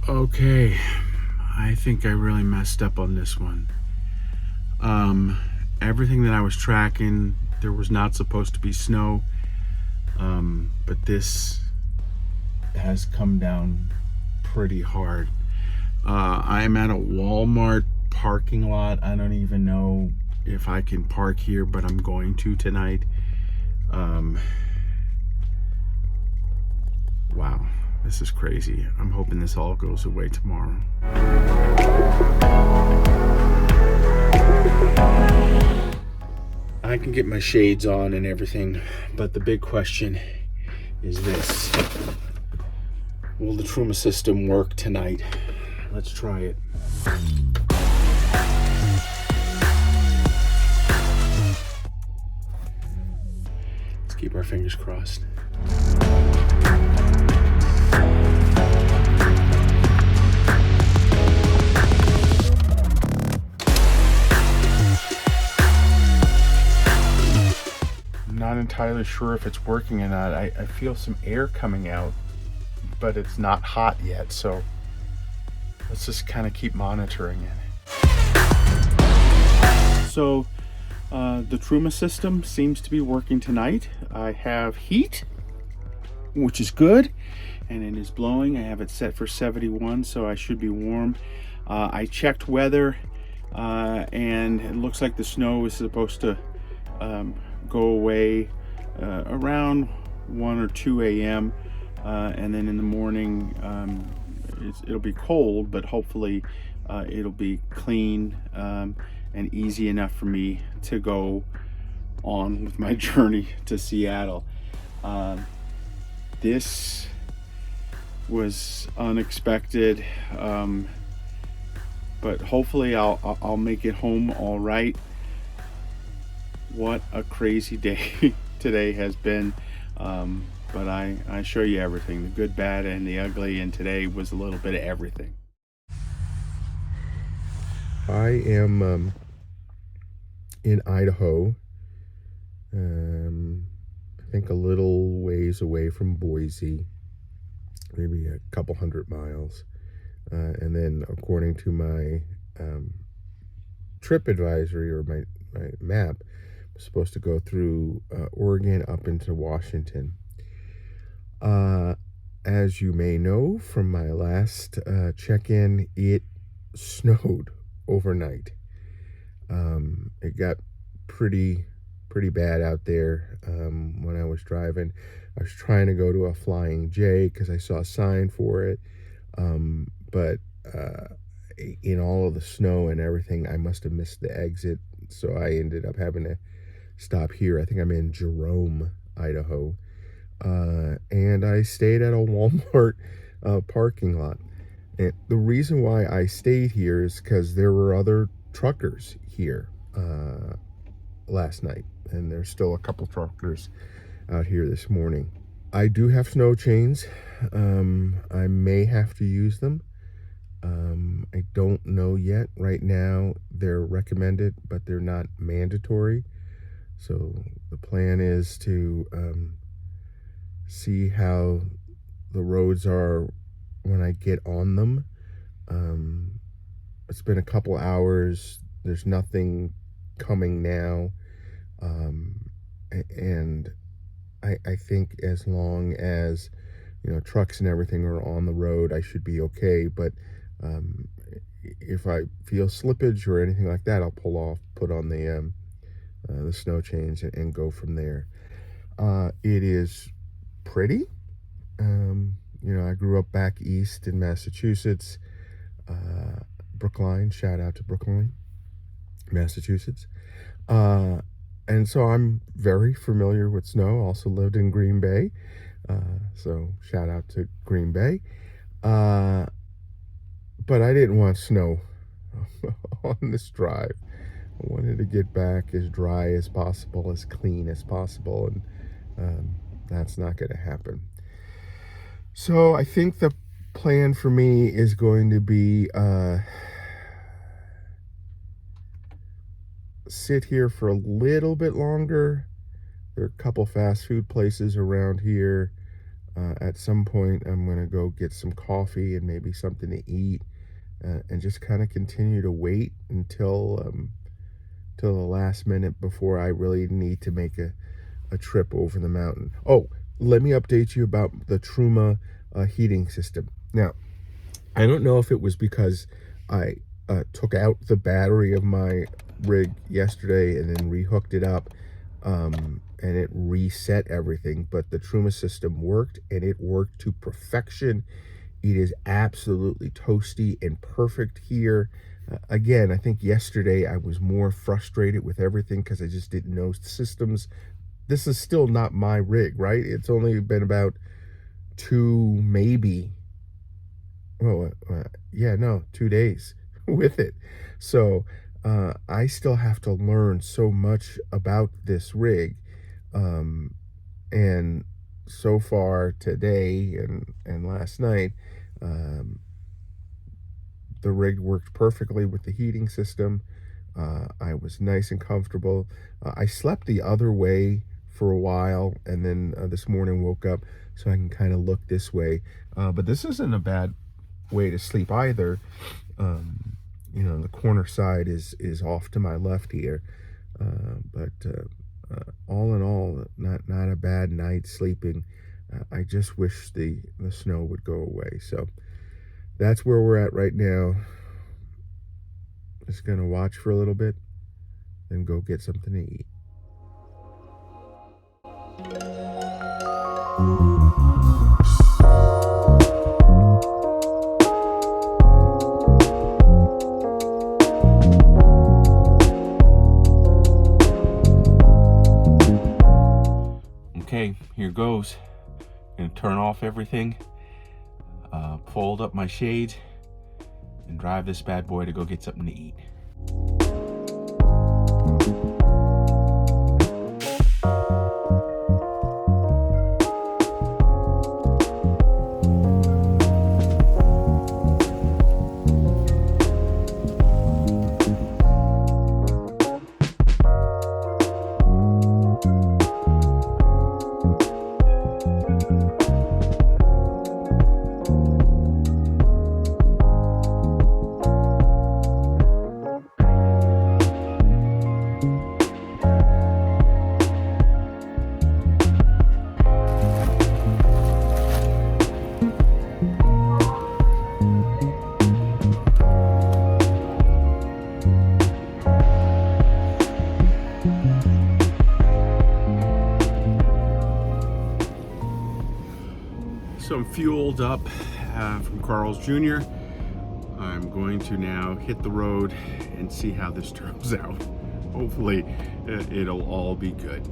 Okay, I think I really messed up on this one. Everything that I was tracking, there was not supposed to be snow, but this has come down pretty hard. I'm at a Walmart parking lot. I don't even know if I can park here, but I'm going to tonight. Wow, this is crazy. I'm hoping this all goes away tomorrow. I can get my shades on and everything, but the big question is this. Will the Truma system work tonight? Let's try it. Let's keep our fingers crossed. Not entirely sure if it's working or not. I feel some air coming out, but it's not hot yet, so let's just kind of keep monitoring it. So the Truma system seems to be working tonight. I have heat, which is good, and it is blowing. I have it set for 71, so I should be warm. I checked weather, and it looks like the snow is supposed to go away around 1 or 2 a.m. And then in the morning it'll be cold, but hopefully it'll be clean and easy enough for me to go on with my journey to Seattle. This was unexpected, but hopefully I'll make it home all right. What a crazy day today has been, but I show you everything, the good, bad, and the ugly, and today was a little bit of everything. I am in Idaho, I think a little ways away from Boise, maybe a couple hundred miles, and then according to my trip advisory or my map, supposed to go through Oregon up into Washington. As you may know from my last check-in, it snowed overnight. It got pretty bad out there when I was driving. I was trying to go to a Flying J because I saw a sign for it, but in all of the snow and everything, I must have missed the exit, so I ended up having to stop here. I think I'm in Jerome, Idaho, and I stayed at a Walmart parking lot. And the reason why I stayed here is because there were other truckers here last night, and there's still a couple truckers out here this morning. I do have snow chains. I may have to use them. I don't know yet. Right now, they're recommended, but they're not mandatory. So the plan is to see how the roads are when I get on them. It's been a couple hours. There's nothing coming now. And I think as long as, you know, trucks and everything are on the road, I should be okay. But if I feel slippage or anything like that, I'll pull off, put on the snow chains and go from there. It is pretty. You know, I grew up back east in Massachusetts, Brookline. Shout out to Brookline, Massachusetts. And so I'm very familiar with snow. Also lived in Green Bay. So shout out to Green Bay. But I didn't want snow on this drive. I wanted to get back as dry as possible, as clean as possible, and that's not going to happen. So I think the plan for me is going to be sit here for a little bit longer. There are a couple fast food places around here. At some point, I'm going to go get some coffee and maybe something to eat, and just kind of continue to wait until the last minute before I really need to make a trip over the mountain. Oh, let me update you about the Truma heating system. Now, I don't know if it was because I took out the battery of my rig yesterday and then rehooked it up, and it reset everything, but the Truma system worked, and it worked to perfection. It is absolutely toasty and perfect here. Again, I think yesterday I was more frustrated with everything because I just didn't know systems. This is still not my rig, right? It's only been about 2 days with it. So I still have to learn so much about this rig. And so far today and last night, the rig worked perfectly with the heating system. I was nice and comfortable. I slept the other way for a while, and then this morning woke up so I can kind of look this way. But this isn't a bad way to sleep either. You know, the corner side is off to my left here. But all in all, not a bad night sleeping. I just wish the snow would go away. So that's where we're at right now. Just gonna watch for a little bit, then go get something to eat. Okay, here goes. Gonna turn off everything, fold up my shades, and drive this bad boy to go get something to eat. So I'm fueled up from Carl's Jr. I'm going to now hit the road and see how this turns out. Hopefully it'll all be good.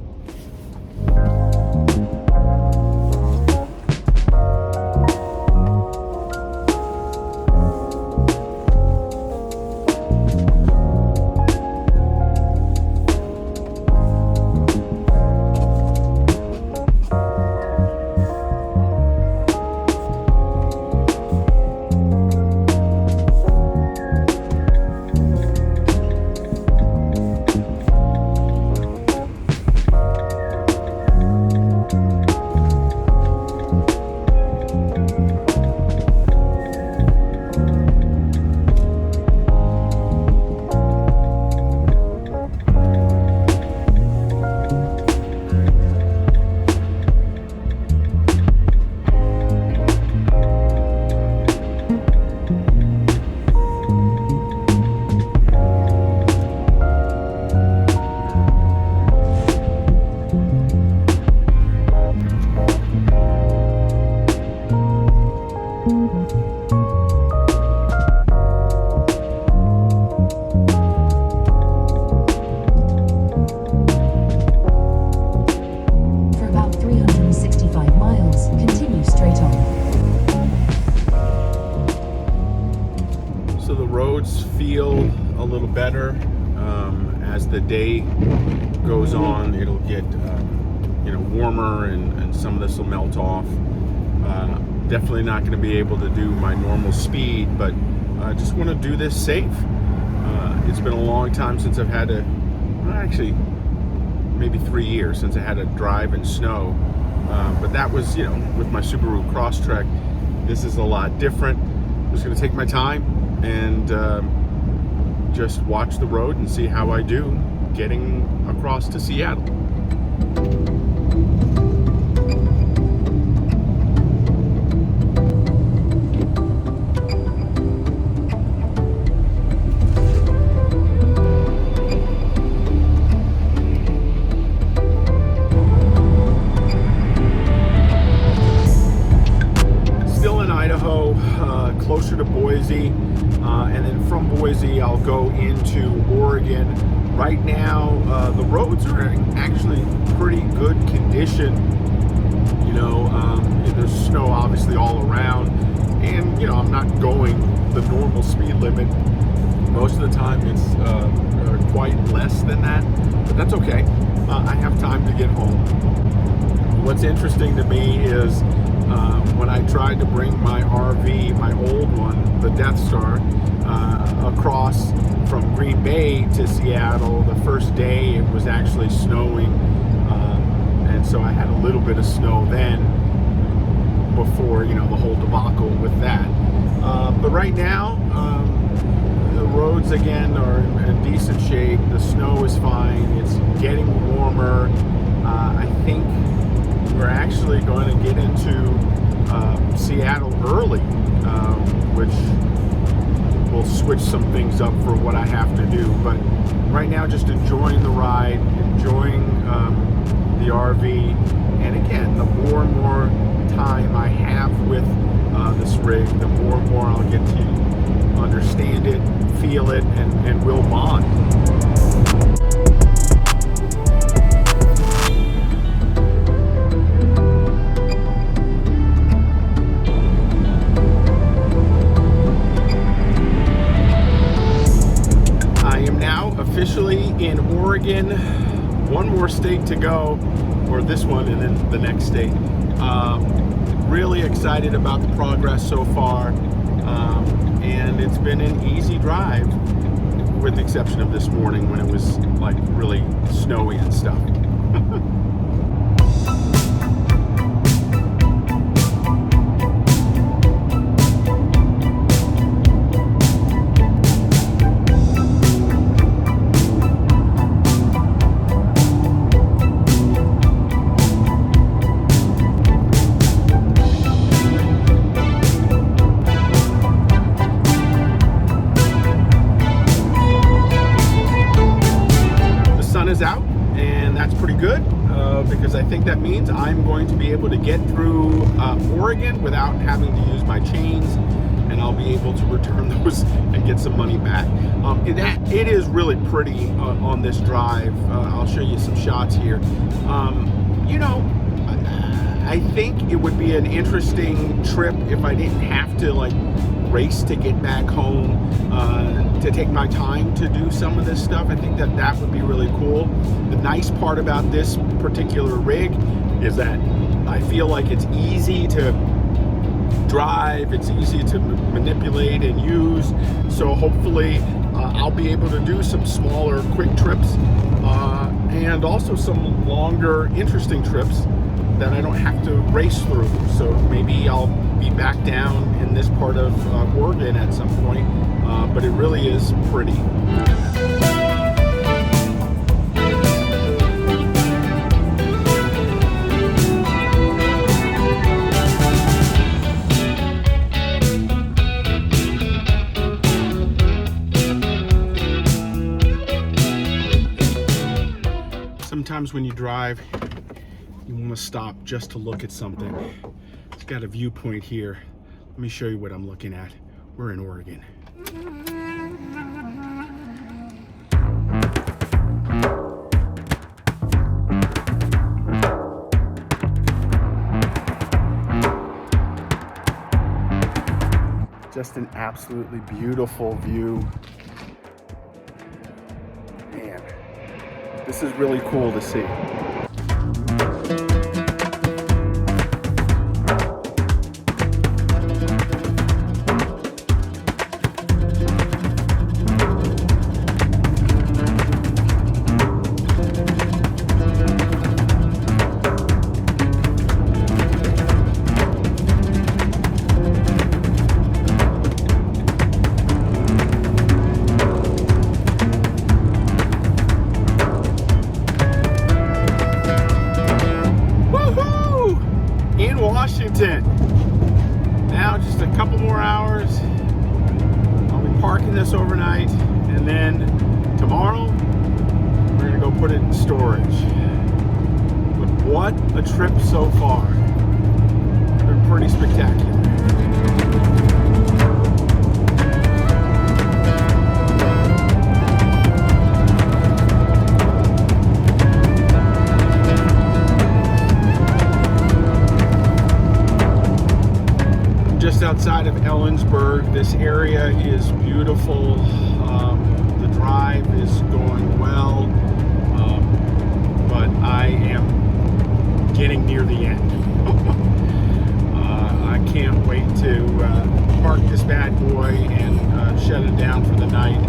So the roads feel a little better. As the day goes on, it'll get warmer, and some of this will melt off. Definitely not going to be able to do my normal speed, but I just want to do this safe. It's been a long time since I've had to, actually maybe 3 years since I had to drive in snow, but that was with my Subaru Crosstrek. This is a lot different. I'm just going to take my time and just watch the road and see how I do getting across to Seattle. Closer to Boise, and then from Boise I'll go into Oregon. Right now the roads are actually pretty good condition. There's snow obviously all around, and I'm not going the normal speed limit. Most of the time it's quite less than that, but that's okay. I have time to get home. What's interesting to me is when I tried to bring my RV, my old one, the Death Star, across from Green Bay to Seattle, the first day it was actually snowing, and so I had a little bit of snow then before the whole debacle with that. But right now the roads again are in decent shape. The snow is fine. It's getting warmer. I think we're actually going to get into Seattle early, which will switch some things up for what I have to do. But right now, just enjoying the ride, enjoying the RV, and again, the more and more time I have with this rig, the more and more I'll get to understand it, feel it, and will bond. Officially in Oregon, one more state to go, or this one and then the next state. Really excited about the progress so far, and it's been an easy drive with the exception of this morning when it was like really snowy and stuff. Out, and that's pretty good because I think that means I'm going to be able to get through Oregon without having to use my chains, and I'll be able to return those and get some money back. It is really pretty on this drive. I'll show you some shots here. I think it would be an interesting trip if I didn't have to race to get back home, to take my time to do some of this stuff. I think that would be really cool. The nice part about this particular rig is that I feel like it's easy to drive, it's easy to manipulate and use, so hopefully I'll be able to do some smaller quick trips, and also some longer interesting trips that I don't have to race through. So maybe I'll be back down in this part of Oregon at some point, but it really is pretty. Sometimes when you drive, you want to stop just to look at something. It's got a viewpoint here. Let me show you what I'm looking at. We're in Oregon. Just an absolutely beautiful view. Man, this is really cool to see. Washington. Now just a couple more hours. I'll be parking this overnight, and then tomorrow we're gonna go put it in storage. But what a trip so far. It's been pretty spectacular. Just outside of Ellensburg. This area is beautiful. The drive is going well, but I am getting near the end. I can't wait to park this bad boy and shut it down for the night.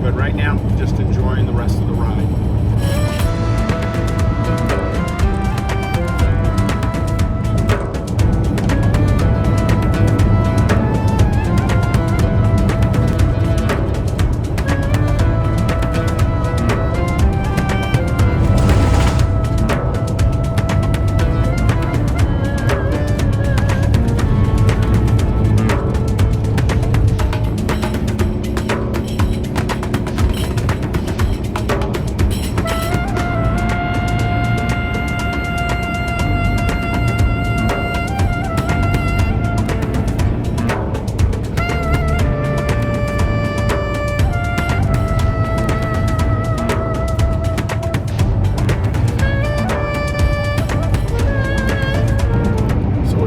But right now, just enjoying the rest of the ride.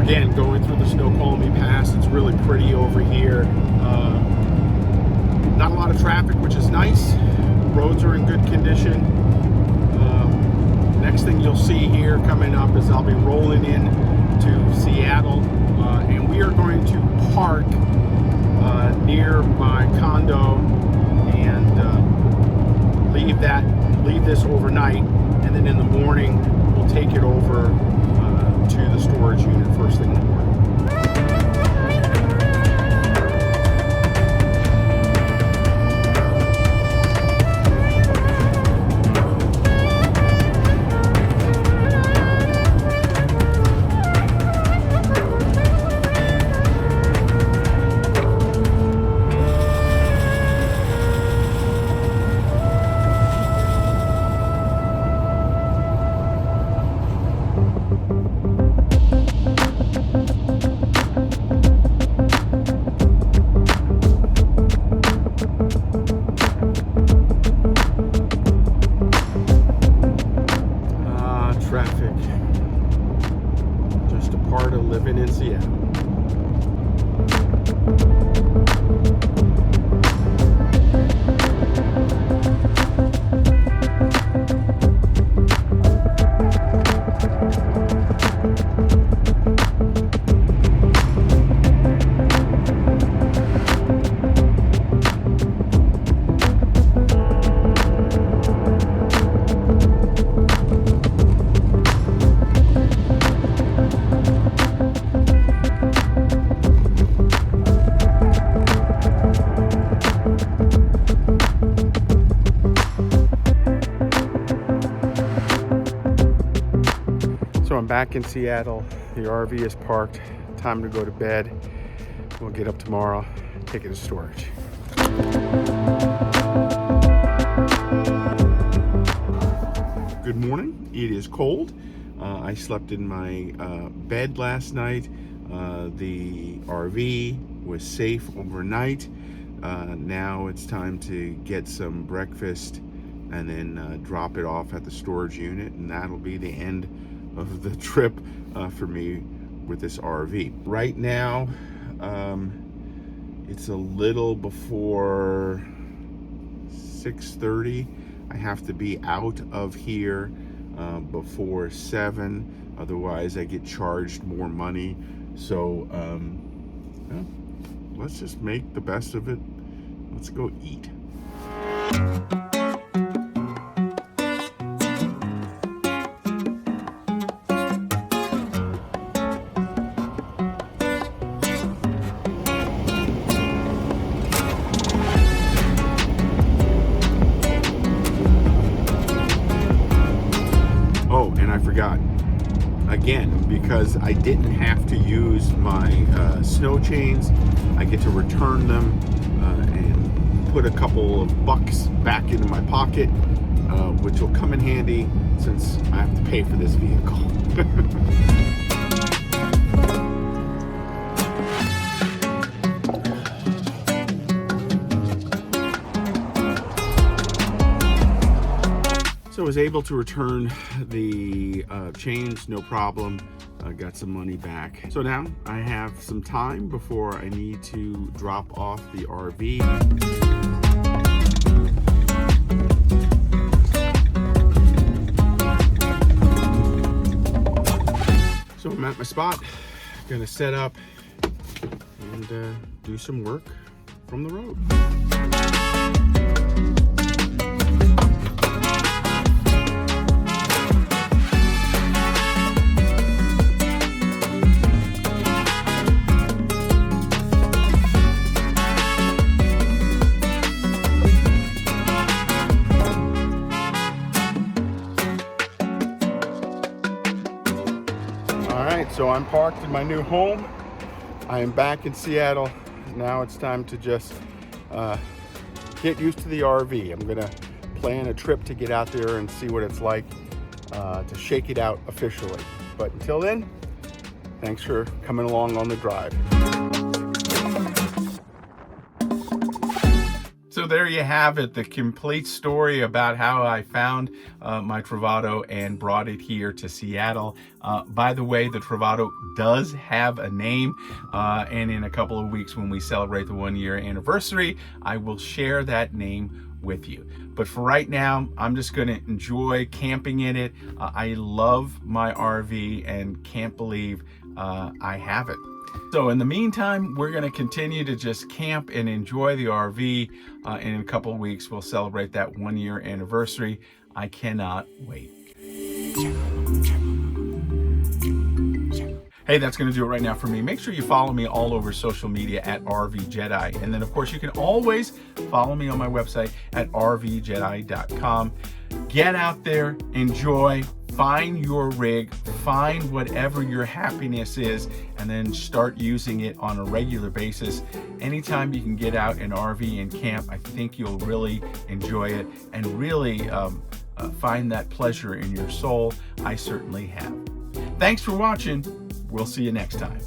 Again, going through the Snoqualmie Pass, it's really pretty over here. Not a lot of traffic, which is nice. Roads are in good condition. Next thing you'll see here coming up is I'll be rolling in to Seattle, and we are going to park near my condo and leave this overnight, and then in the morning we'll take it over to the storage unit first thing in the morning. Traffic, just a part of living in Seattle. So I'm back in Seattle. The RV is parked. Time to go to bed. We'll get up tomorrow, take it to storage. Good morning. It is cold. I slept in my bed last night. The RV was safe overnight. Now it's time to get some breakfast and then drop it off at the storage unit, and that'll be the end of the trip for me with this RV. Right now, It's a little before 6:30. I have to be out of here before 7. Otherwise, I get charged more money. So well, let's just make the best of it. Let's go eat. Oh, and I forgot. Again, because I didn't have to use my snow chains, I get to return them and put a couple of bucks back into my pocket, which will come in handy since I have to pay for this vehicle. So I was able to return the chains, no problem. Got some money back. So now I have some time before I need to drop off the RV. So I'm at my spot, gonna set up and do some work from the road. So I'm parked in my new home. I am back in Seattle. Now it's time to just get used to the RV. I'm gonna plan a trip to get out there and see what it's like to shake it out officially. But until then, thanks for coming along on the drive. So there you have it, the complete story about how I found my Travato and brought it here to Seattle. By the way, the Travato does have a name, and in a couple of weeks when we celebrate the 1-year anniversary, I will share that name with you. But for right now, I'm just going to enjoy camping in it. I love my RV and can't believe I have it. So in the meantime, we're going to continue to just camp and enjoy the RV. And in a couple of weeks, we'll celebrate that 1-year anniversary. I cannot wait. Hey, that's going to do it right now for me. Make sure you follow me all over social media at RVJedeye. And then, of course, you can always follow me on my website at RVJedeye.com. Get out there, enjoy, find your rig, find whatever your happiness is, and then start using it on a regular basis. Anytime you can get out and RV and camp, I think you'll really enjoy it and really find that pleasure in your soul. I certainly have. Thanks for watching. We'll see you next time.